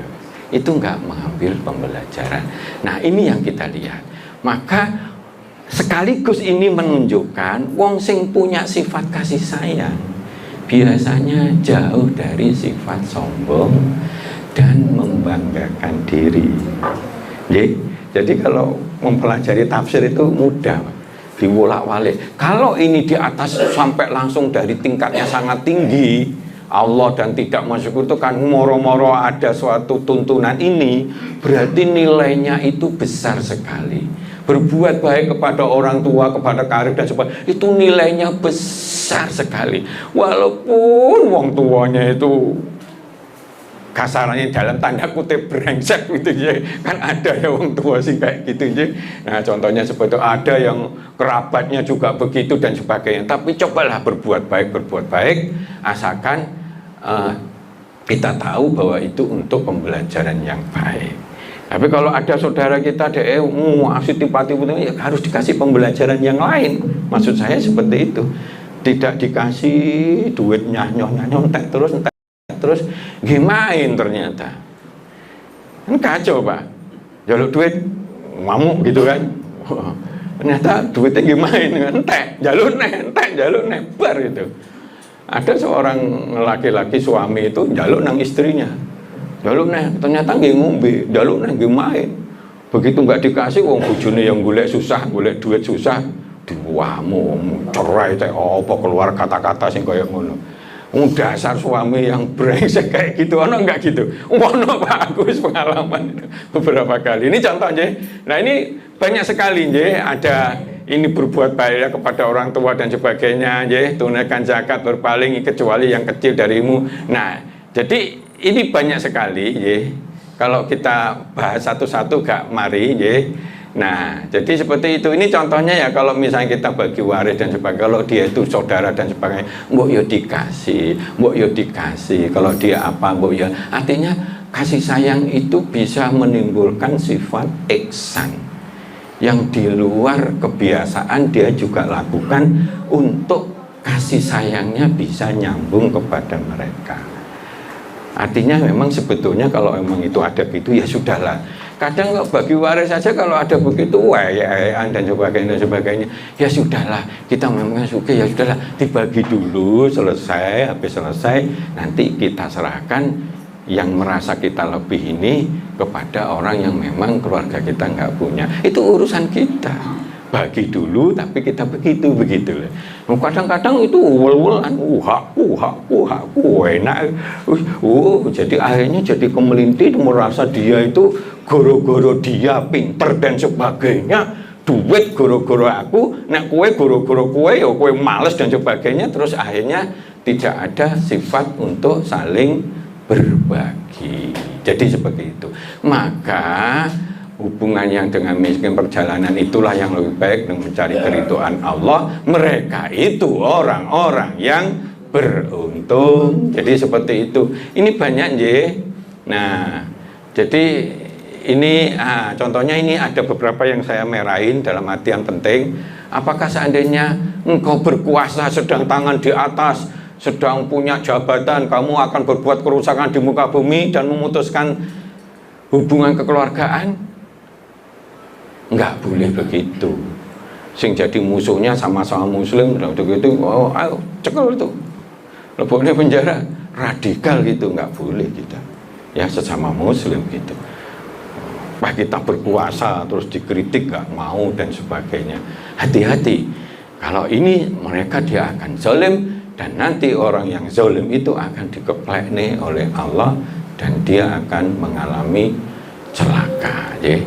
Itu enggak mengambil pembelajaran. Nah, ini yang kita lihat. Maka sekaligus ini menunjukkan wong sing punya sifat kasih sayang biasanya jauh dari sifat sombong dan membanggakan diri. Jadi kalau mempelajari tafsir itu mudah, diwolak-walik. Kalau ini di atas sampai langsung dari tingkatnya sangat tinggi, Allah dan tidak masuk itu kan moro-moro ada suatu tuntunan ini, berarti nilainya itu besar sekali. Berbuat baik kepada orang tua, kepada karib dan sebagainya, itu nilainya besar sekali. Walaupun wong tuanya itu kasarannya dalam tanda kutip brengsek gitu ya, kan ada ya wong tua sih kayak gitu ya. Nah, contohnya seperti itu, ada yang kerabatnya juga begitu dan sebagainya. Tapi cobalah berbuat baik, asalkan kita tahu bahwa itu untuk pembelajaran yang baik. Tapi kalau ada saudara kita aksi tipu-tipu, ya harus dikasih pembelajaran yang lain. Maksud saya seperti itu. Tidak dikasih duitnya nyontek terus gimain ternyata. Kan kacau, Pak. Jaluk duit ngamuk gitu kan. Ternyata duitnya gimain, jaluk bar gitu. Ada seorang laki-laki suami itu jaluk nang istrinya. Jaluk ternyata nggih ngombe, jaluk nggih main. Begitu nggak dikasih wong bojone yang golek duit susah, diwamu, cerai teh apa keluar kata-kata sing kaya ngono. Dasar suami yang brengsek kayak gitu, ono enggak gitu? Ono, Pak, aku wis pengalaman itu beberapa kali. Ini contohnya. Nah, ini banyak sekali ada ini berbuat baik kepada orang tua dan sebagainya, tunaikan zakat, berpaling kecuali yang kecil darimu. Nah, jadi ini banyak sekali, kalau kita bahas satu-satu gak mari, Nah, jadi seperti itu. Ini contohnya ya, kalau misalnya kita bagi waris dan sebagainya, kalau dia itu saudara dan sebagainya, mbok yo dikasih, kalau dia apa, mbok yo. Artinya kasih sayang itu bisa menimbulkan sifat ihsan yang di luar kebiasaan dia juga lakukan untuk kasih sayangnya bisa nyambung kepada mereka. Artinya memang sebetulnya kalau memang itu ada gitu ya sudahlah. Kadang kok bagi waris saja kalau ada begitu wayan dan sebagainya ya sudahlah, kita memang suka ya sudahlah, dibagi dulu, selesai, habis selesai nanti kita serahkan yang merasa kita lebih ini kepada orang yang memang keluarga kita nggak punya. Itu urusan kita. Bagi dulu tapi kita begitu kadang-kadang itu uwel-uwelan enak jadi akhirnya jadi kemelintir, merasa dia itu goro-goro dia pinter dan sebagainya, duit goro-goro aku, nek kue goro-goro kue ya kue males dan sebagainya, terus akhirnya tidak ada sifat untuk saling berbagi. Jadi seperti itu. Maka hubungan yang dengan miskin perjalanan itulah yang lebih baik dengan mencari keridhaan Allah. Mereka itu orang-orang yang beruntung. Jadi seperti itu. Ini banyak nggih. Nah, jadi ini contohnya ini ada beberapa yang saya merahin dalam artian penting. Apakah seandainya engkau berkuasa, sedang tangan di atas, sedang punya jabatan, kamu akan berbuat kerusakan di muka bumi dan memutuskan hubungan kekeluargaan? Enggak boleh begitu. Sing jadi musuhnya sama-sama muslim, gitu, oh ayo cekel itu, leboknya penjara, radikal gitu, enggak boleh kita. Ya sesama muslim gitu. Pak kita berkuasa terus dikritik nggak mau dan sebagainya. Hati-hati. Kalau ini mereka dia akan zalim dan nanti orang yang zalim itu akan dikeplek nih oleh Allah dan dia akan mengalami celaka. Ya.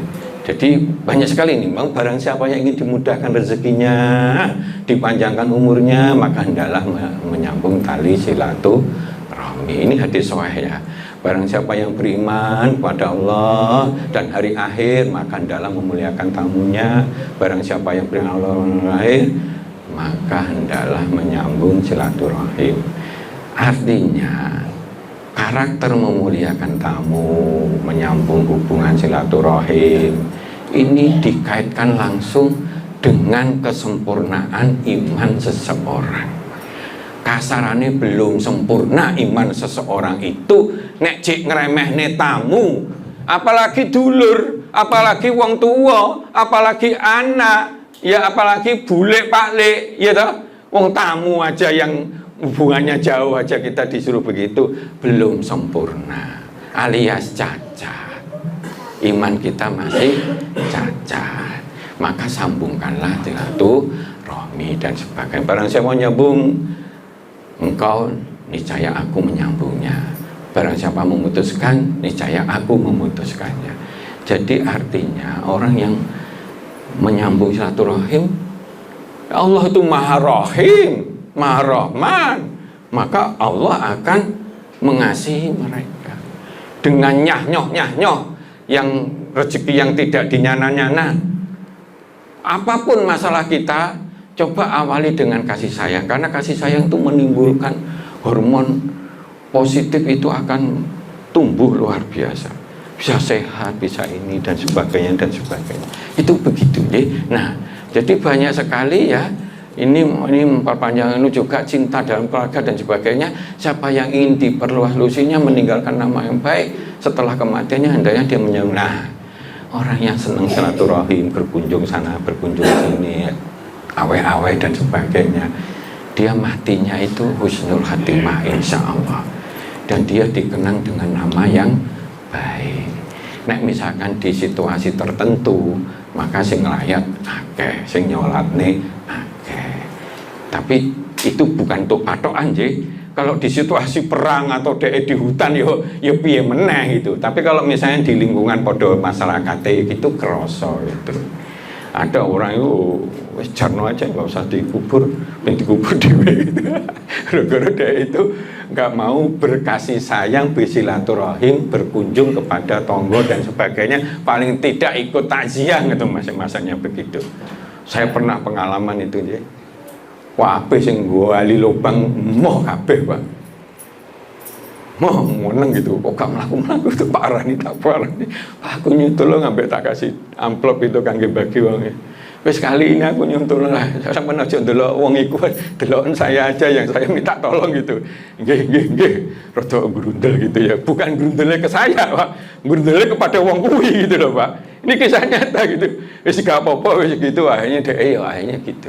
Jadi banyak sekali nih, barang siapa yang ingin dimudahkan rezekinya, dipanjangkan umurnya, maka hendaklah menyambung tali silaturahmi. Ini hadis sahih ya. Barang siapa yang beriman kepada Allah dan hari akhir, maka hendaklah memuliakan tamunya. Barang siapa yang beriman Allah dan hari akhir, maka hendaklah menyambung silaturahim. Artinya karakter memuliakan tamu, menyambung hubungan silaturahim, ini dikaitkan langsung dengan kesempurnaan iman seseorang. Kasarane belum sempurna iman seseorang itu nek cik ngremehne tamu, apalagi dulur, apalagi wong tua, apalagi anak, ya apalagi bule pakle, ya toh, wong tamu aja yang hubungannya jauh aja kita disuruh begitu, belum sempurna, alias cacat. Iman kita masih cacat. Maka sambungkanlah silaturahmi dan sebagainya. Barang saya mau nyambung, engkau niscaya aku menyambungnya. Barang siapa memutuskan, niscaya aku memutuskannya. Jadi artinya orang yang menyambung silaturahim, Allah itu Maha Rahim, Maha Rahman, maka Allah akan mengasihi mereka dengan nyah-nyoh yang rezeki yang tidak dinyana-nyana. Apapun masalah kita, coba awali dengan kasih sayang, karena kasih sayang itu menimbulkan hormon positif, itu akan tumbuh luar biasa, bisa sehat, bisa ini dan sebagainya dan sebagainya. Itu begitu ya. Nah, jadi banyak sekali ya. Ini memperpanjang itu juga cinta dalam keluarga dan sebagainya. Siapa yang ingin diperluas lusinya, meninggalkan nama yang baik setelah kematiannya, hendaknya dia menyambung. Nah, orang yang senang silaturahim, berkunjung sana, berkunjung sini, awe-awe dan sebagainya, dia matinya itu husnul khatimah insya Allah, dan dia dikenang dengan nama yang baik. Nek misalkan di situasi tertentu, maka sing nglayat akeh, sing nyolatne akeh. Tapi itu bukan untuk patokan je. Kalau di situasi perang atau di hutan yo piye meneh gitu. Tapi kalau misalnya di lingkungan podo masyarakat itu kerosok gitu. Ada orang itu wis jarno aja, nggak usah dikubur, dikubur dewe gitu. Gara-gara dia itu nggak mau berkasih sayang, bersilaturahim, berkunjung kepada tonggo dan sebagainya, paling tidak ikut takziah gitu, masing-masingnya begitu. Saya pernah pengalaman itu ya. Kabeh sing gali lubang moh kabeh, Pak. Moh meneng gitu, kok gak mlaku-mlaku itu parah nih, tak parah nih. Aku nyutul ngambek tak kasih amplop itu kangge bagi wong. Wis kali ini aku nyutul lah, sampeyan aja ndelok wong iku, deloken saya aja yang saya minta tolong gitu. Nggih. Rada grundel gitu ya. Bukan grundelnya ke saya, Pak. Grundelnya kepada wong kuwi gitu loh, Pak. Ini kisah nyata gitu. Wis gak apa-apa wis gitu, akhirnya akhirnya gitu.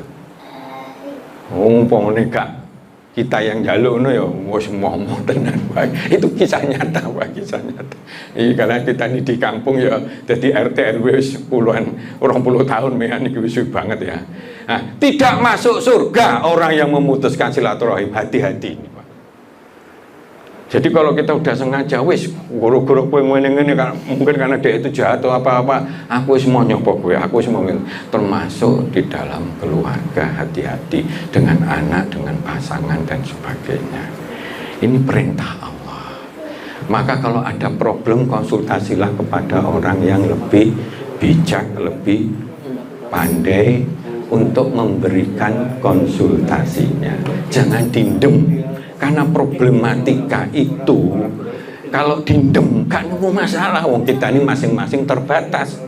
Umpamane gak kita yang jaluk no ya wis moh tenan bae. Itu kisah nyata, Pak, kisah nyata. Iki karena kita ini di kampung ya jadi RT RW wis puluhan 20 tahun mehan iki wis banget ya. Nah, tidak masuk surga orang yang memutuskan silaturahim, hati-hati ini, Pak. Jadi kalau kita udah sengaja wis guru-guru kowe ngene-ngene kan mungkin karena dia itu jahat atau apa-apa, aku wis mau nyoba kowe, aku wis mau termasuk di dalam keluarga, hati-hati dengan anak, dengan pasangan dan sebagainya. Ini perintah Allah. Maka kalau ada problem, konsultasilah kepada orang yang lebih bijak, lebih pandai untuk memberikan konsultasinya. Jangan dindem. Karena problematika itu kalau dindem gak nemu masalah, wong kita ini masing-masing terbatas.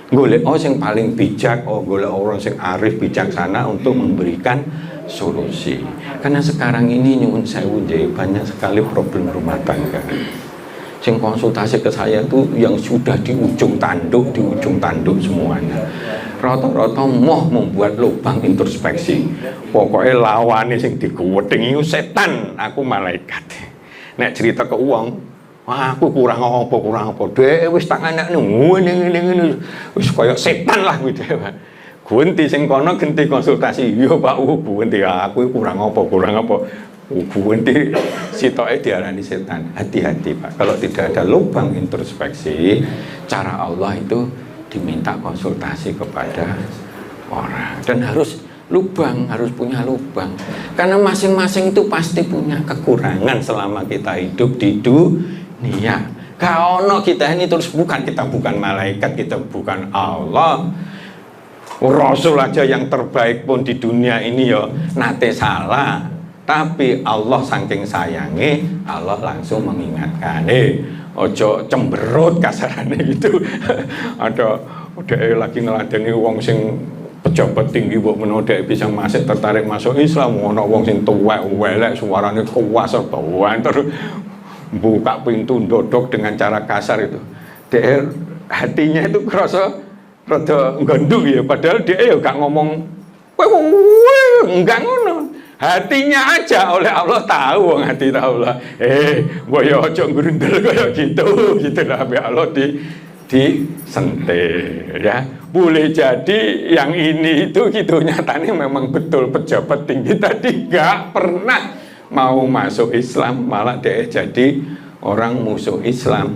Golek sing paling bijak, golek orang sing arif bijaksana untuk memberikan solusi. Karena sekarang ini nyuwun sewu banyak sekali problem rumah tangga. Sing konsultasi ke saya tuh yang sudah di ujung tanduk semuanya. Rata-rata mau membuat lubang introspeksi. Pokoknya lawane sing diguweting iku setan, aku malaikat. Nek cerita ke uang, wah aku kurang apa. Dek wis tak anakne ngene. Wis kaya setan lah kuwi dek. Ganti sing kono ganti konsultasi. Yo Pak ganti aku kurang apa. Ganti sitoke diarani setan. Hati-hati Pak. Kalau tidak ada lubang introspeksi, cara Allah itu diminta konsultasi kepada orang dan harus punya lubang karena masing-masing itu pasti punya kekurangan selama kita hidup di dunia. Kalau kita ini terus kita bukan malaikat, kita bukan Allah. Rasul aja yang terbaik pun di dunia ini ya nate salah, tapi Allah saking sayangi, Allah langsung mengingatkan, ojo cemberut kasarannya gitu. Ada lagi ngeladeni wong sing pejabat tinggi mbok menodek bisa tertarik masuk Islam, ono wong sing tuwek welek suarane kuat serba wanter buka pintu ndodok dengan cara kasar itu. Dia hatinya itu kerasa rada nggendung ya, padahal dia ya gak ngomong enggak ngono. Hatinya aja oleh Allah tahu, wong hati tahu lah. Boyo aja ngrundel kayak gitu lah be Allah disentil ya. Boleh jadi yang ini itu gitu nyatanya memang betul pejabat tinggi tadi gak pernah mau masuk Islam, malah dia jadi orang musuh Islam.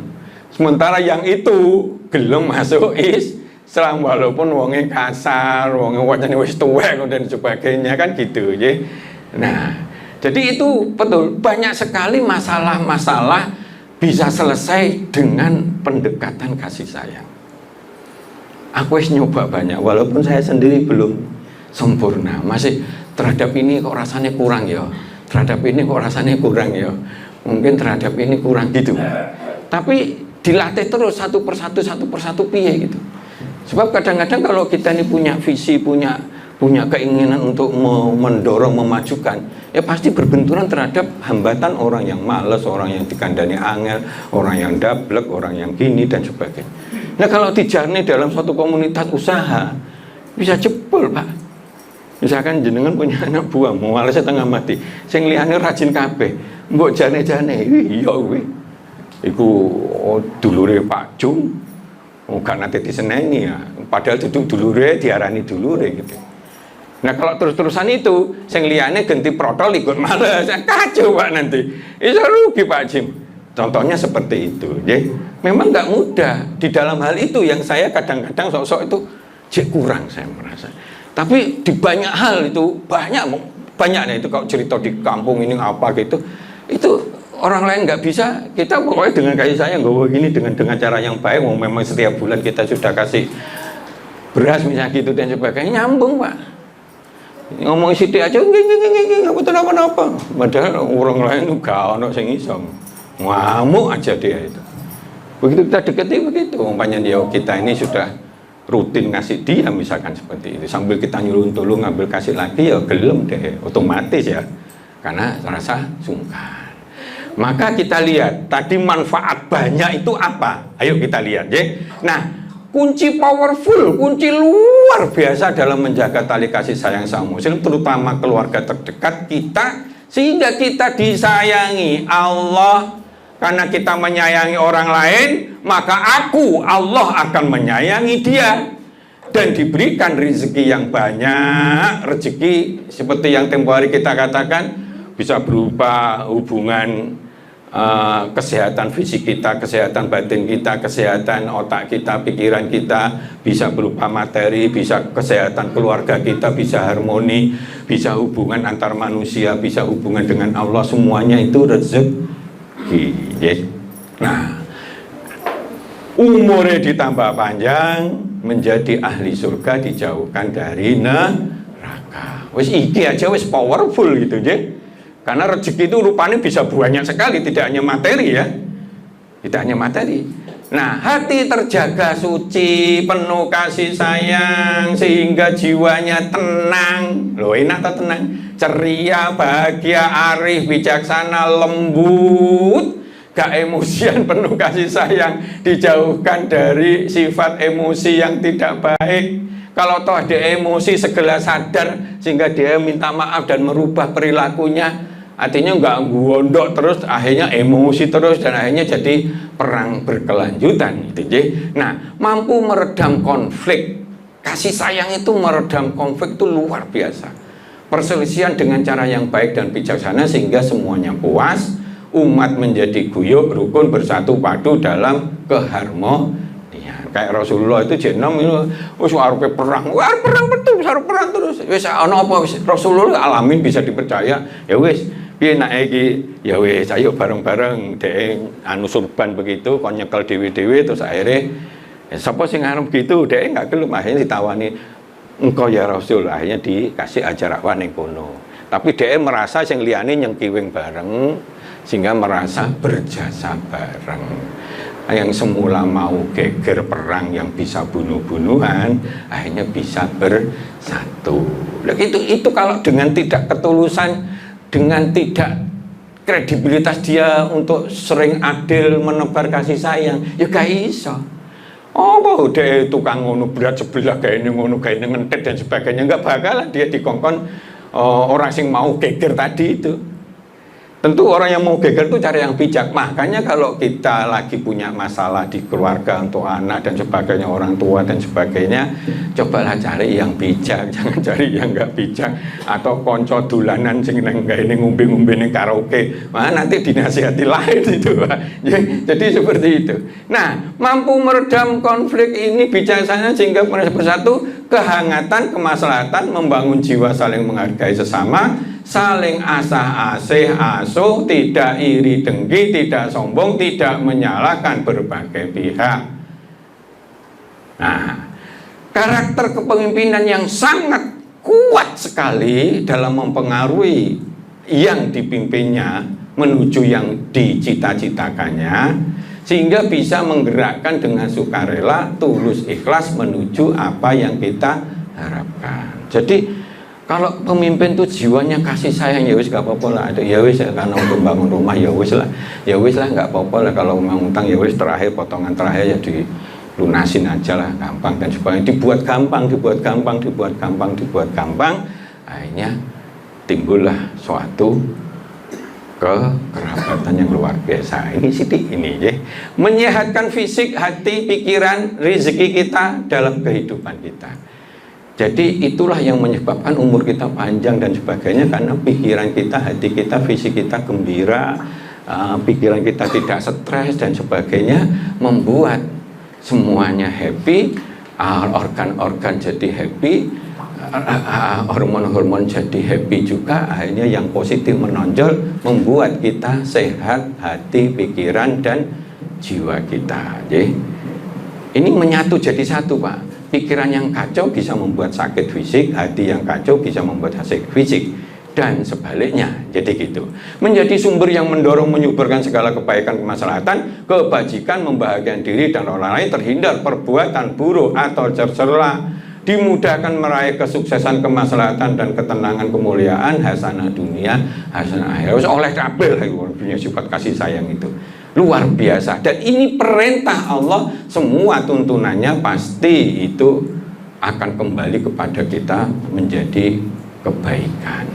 Sementara yang itu gelem masuk Islam walaupun wongnya kasar, wongnya wajahnya wis tuwek dan sebagainya kan gitu ya. Nah, jadi itu betul banyak sekali masalah-masalah bisa selesai dengan pendekatan kasih sayang. Aku wis nyoba banyak, walaupun saya sendiri belum sempurna, masih terhadap ini kok rasanya kurang ya, mungkin terhadap ini kurang gitu. Tapi dilatih terus satu persatu piye gitu. Sebab kadang-kadang kalau kita ini punya visi, punya keinginan untuk mendorong, memajukan, ya pasti berbenturan terhadap hambatan orang yang malas, orang yang dikandani angel, orang yang dablek, orang yang gini dan sebagainya. Nah kalau dijarni dalam suatu komunitas usaha bisa jebol Pak. Misalkan jenengan punya anak buah, muale setengah mati, sing liyane rajin kabeh, mbok jane-jane, iya kuwi. Iku dulure Pak Jung, gak nate diseneni ya. Padahal itu dulure diarani dulure gitu. Nah kalau terus-terusan itu, sing liyane ganti protol ikut males, kacau Pak nanti. Itu rugi Pak Jim. Contohnya seperti itu, ya. Memang nggak mudah. Di dalam hal itu yang saya kadang-kadang sok-sok itu kurang saya merasa. Tapi di banyak hal itu banyaknya itu kalau cerita di kampung ini apa gitu, itu orang lain nggak bisa. Kita pokoknya dengan kasih sayang, gue begini dengan cara yang baik. Memang setiap bulan kita sudah kasih beras misalnya gitu dan sebagainya, nyambung Pak. Ngomong sidik aja, nggak betul apa-apa. Padahal orang lain juga ono sing iso. Ngamuk aja dia itu. Begitu kita deketi begitu. Umpamanya dia kita ini sudah rutin ngasih dia misalkan seperti itu. Sambil kita nyuruh tolong ngambil kasih lagi ya gelem deh, otomatis ya. Karena rasa sungkan. Maka kita lihat tadi manfaat banyak itu apa? Ayo kita lihat ya. Nah, kunci powerful, kunci luar biasa dalam menjaga tali kasih sayang sama muslim, terutama keluarga terdekat kita, sehingga kita disayangi Allah. Karena kita menyayangi orang lain, maka Allah akan menyayangi dia dan diberikan rezeki yang banyak. Rezeki seperti yang tempo hari kita katakan bisa berupa hubungan kesehatan fisik kita, kesehatan batin kita, kesehatan otak kita, pikiran kita, bisa berupa materi, bisa kesehatan keluarga kita, bisa harmoni, bisa hubungan antar manusia, bisa hubungan dengan Allah, semuanya itu rezeki. Nah, umurnya ditambah panjang, menjadi ahli surga, dijauhkan dari neraka. Wis iki aja wis powerful gitu, je. Karena rezeki itu rupanya bisa banyak sekali, tidak hanya materi ya. Tidak hanya materi. Nah, hati terjaga suci, penuh kasih sayang, sehingga jiwanya tenang. Loh, enak atau tenang? Ceria, bahagia, arif, bijaksana, lembut, gak emosian, penuh kasih sayang, dijauhkan dari sifat emosi yang tidak baik. Kalau toh ada emosi, segera sadar sehingga dia minta maaf dan merubah perilakunya. Artinya nggak gondok terus, akhirnya emosi terus, dan akhirnya jadi perang berkelanjutan gitu. Nah, mampu meredam konflik. Kasih sayang itu meredam konflik itu luar biasa. Perselisihan dengan cara yang baik dan bijaksana sehingga semuanya puas, umat menjadi guyup, rukun, bersatu padu dalam keharmonian. Kayak Rasulullah itu jenom itu wis arepe perang. Perang betul, harus perang terus. Wis ana apa wis Rasulullah alamin bisa dipercaya. Ya wis, piye nek iki ya wis ayo bareng-bareng dhek anu surban begitu kon nyekel dhewe-dhewe terus akhirnya sapa sing arep gitu dhek enggak gelem akhirnya ditawani engkau ya Rasul, akhirnya dikasih ajaran ning kono. Tapi dhek merasa sing liyane nyengkiwing bareng sehingga merasa berjasa bareng. Yang semula mau geger perang yang bisa bunuh-bunuhan akhirnya bisa bersatu. Nah, itu kalau dengan tidak ketulusan, dengan tidak kredibilitas dia untuk sering adil menebar kasih sayang, ya gak iso. Oh, udah tukang ngono berat sebelah kayak ini ngono kayak ini ngentet dan sebagainya, nggak bakalan dia dikongkon orang sing mau geger tadi itu. Tentu orang yang mau geger itu cari yang bijak. Makanya kalau kita lagi punya masalah di keluarga untuk anak dan sebagainya, orang tua dan sebagainya, cobalah cari yang bijak, jangan cari yang nggak bijak atau konco dulanan sing neng ini ngumbe-ngumbe neng karaoke. Wah, nanti dinasihati lain itu. Jadi seperti itu. Nah, mampu meredam konflik ini bijaksana sehingga bersatu, kehangatan, kemaslahatan, membangun jiwa saling menghargai sesama, saling asah-asih asuh, tidak iri dengki, tidak sombong, tidak menyalahkan berbagai pihak. Nah, karakter kepemimpinan yang sangat kuat sekali dalam mempengaruhi yang dipimpinnya menuju yang dicita-citakannya, sehingga bisa menggerakkan dengan sukarela, tulus, ikhlas menuju apa yang kita harapkan. Jadi kalau pemimpin tuh jiwanya kasih sayang, ya wis gak apa-apa lah. Ya wis karena untuk bangun rumah ya wis lah gak apa-apa lah. Kalau memang utang ya wis terakhir, potongan terakhir ya dilunasin aja lah, gampang dan sebagainya. Dibuat gampang, akhirnya timbullah suatu kerabatan yang luar biasa. Ini Siti ini ya, menyehatkan fisik, hati, pikiran, rezeki kita dalam kehidupan kita. Jadi itulah yang menyebabkan umur kita panjang dan sebagainya, karena pikiran kita, hati kita, fisik kita gembira, pikiran kita tidak stres dan sebagainya, membuat semuanya happy, organ-organ jadi happy, hormon-hormon jadi happy juga, akhirnya yang positif menonjol, membuat kita sehat hati, pikiran dan jiwa kita. Jadi ini menyatu jadi satu, Pak. Pikiran yang kacau bisa membuat sakit fisik, hati yang kacau bisa membuat sakit fisik, dan sebaliknya. Jadi gitu. Menjadi sumber yang mendorong menyuburkan segala kebaikan, kemaslahatan, kebajikan, membahagiakan diri dan orang lain, terhindar perbuatan buruk atau tercela, dimudahkan meraih kesuksesan, kemaslahatan dan ketenangan, kemuliaan, hasanah dunia, hasanah akhirat. Oleh kabel punya sifat kasih sayang itu. Luar biasa, dan ini perintah Allah, semua tuntunannya pasti itu akan kembali kepada kita menjadi kebaikan.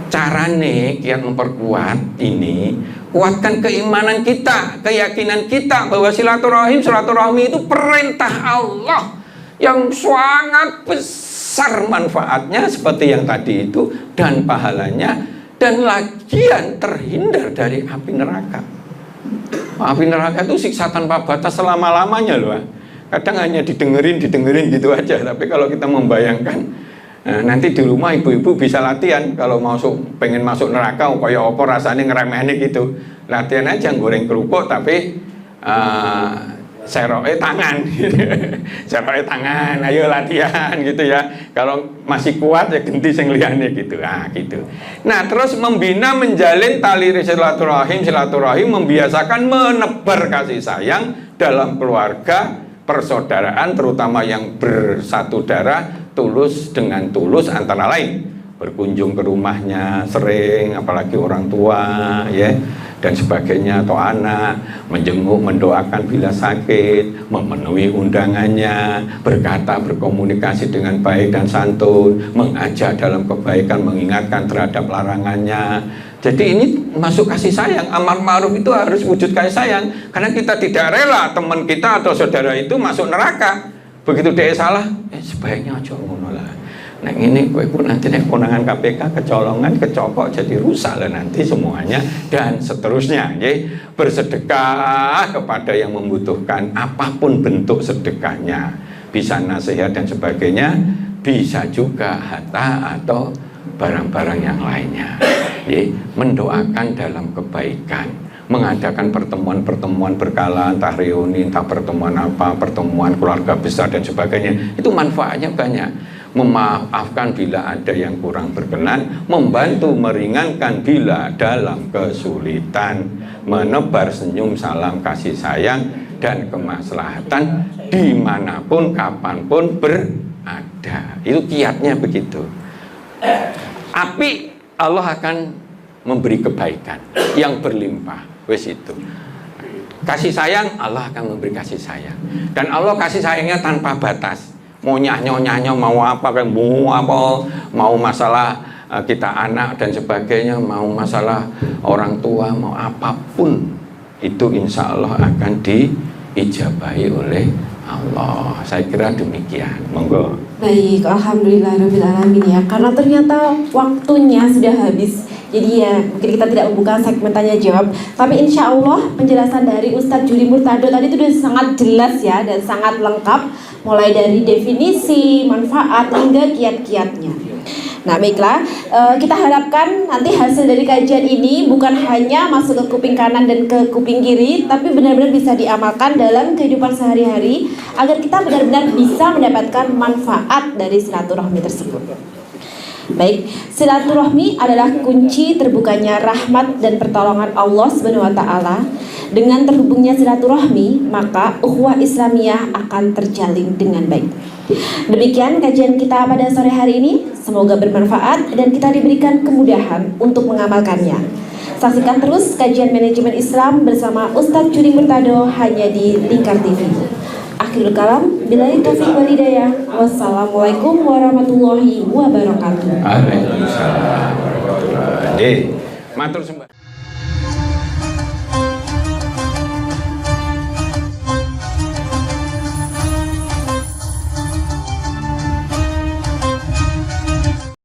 Carane kiat memperkuat ini, kuatkan keimanan kita, keyakinan kita bahwa silaturahmi itu perintah Allah yang sangat besar manfaatnya seperti yang tadi itu, dan pahalanya, dan lagian terhindar dari api neraka. Api neraka itu siksa tanpa batas selama-lamanya loh. Kadang hanya didengerin gitu aja. Tapi kalau kita membayangkan, nanti di rumah ibu-ibu bisa latihan. Kalau pengen masuk neraka, kayak apa rasanya ngeremehnya gitu. Latihan aja goreng kerupuk, tapi seroke tangan, seroke tangan, ayo latihan gitu ya. Kalau masih kuat ya ganti sing liyane gitu, gitu. Nah terus membina menjalin tali silaturahim membiasakan menebar kasih sayang dalam keluarga, persaudaraan, terutama yang bersatu darah, tulus dengan tulus antara lain. Berkunjung ke rumahnya sering, apalagi orang tua ya dan sebagainya, atau anak, menjenguk, mendoakan bila sakit, memenuhi undangannya, berkata, berkomunikasi dengan baik dan santun, mengajak dalam kebaikan, mengingatkan terhadap larangannya. Jadi ini masuk kasih sayang. Amar ma'ruf itu harus wujud kasih sayang, karena kita tidak rela teman kita atau saudara itu masuk neraka. Begitu dia salah, sebaiknya aja ngono lah. Nah ini gue pun nanti nih konangan KPK kecolongan, kecokok, jadi rusak lah nanti semuanya dan seterusnya. Ya. Bersedekah kepada yang membutuhkan, apapun bentuk sedekahnya, bisa nasihat dan sebagainya, bisa juga harta atau barang-barang yang lainnya. Ya. Mendoakan dalam kebaikan, mengadakan pertemuan-pertemuan berkala, entah reuni, entah pertemuan apa, pertemuan keluarga besar dan sebagainya, itu manfaatnya banyak. Memaafkan bila ada yang kurang berkenan, membantu meringankan bila dalam kesulitan, menebar senyum, salam kasih sayang dan kemaslahatan dimanapun, kapanpun berada. Itu kiatnya begitu. Api Allah akan memberi kebaikan yang berlimpah. Wes itu. Kasih sayang, Allah akan memberi kasih sayang. Dan Allah kasih sayangnya tanpa batas. Mau nyanyo, mau apa, mau masalah kita anak dan sebagainya, mau masalah orang tua, mau apapun, itu insya Allah akan diijabahi oleh Allah. Saya kira demikian. Monggo. Baik, alhamdulillahirrahmanirrahim ya. Karena ternyata waktunya sudah habis. Jadi ya mungkin kita tidak membuka segmen tanya jawab, tapi insya Allah penjelasan dari Ustadz Juri Murtado tadi itu sudah sangat jelas ya dan sangat lengkap, mulai dari definisi, manfaat hingga kiat-kiatnya. Nah baiklah, kita harapkan nanti hasil dari kajian ini bukan hanya masuk ke kuping kanan dan ke kuping kiri, tapi benar-benar bisa diamalkan dalam kehidupan sehari-hari agar kita benar-benar bisa mendapatkan manfaat dari silaturahmi tersebut. Baik, silaturahmi adalah kunci terbukanya rahmat dan pertolongan Allah Subhanahu wa taala. Dengan terhubungnya silaturahmi, maka ukhuwah Islamiyah akan terjalin dengan baik. Demikian kajian kita pada sore hari ini. Semoga bermanfaat dan kita diberikan kemudahan untuk mengamalkannya. Saksikan terus kajian manajemen Islam bersama Ustadz Juri Murtado hanya di Lingkar TV. Akhirul kalam, billahi taufiq wal hidayah. Wassalamualaikum warahmatullahi wabarakatuh. Waalaikumsalam warahmatullahi wabarakatuh. Matur sembah.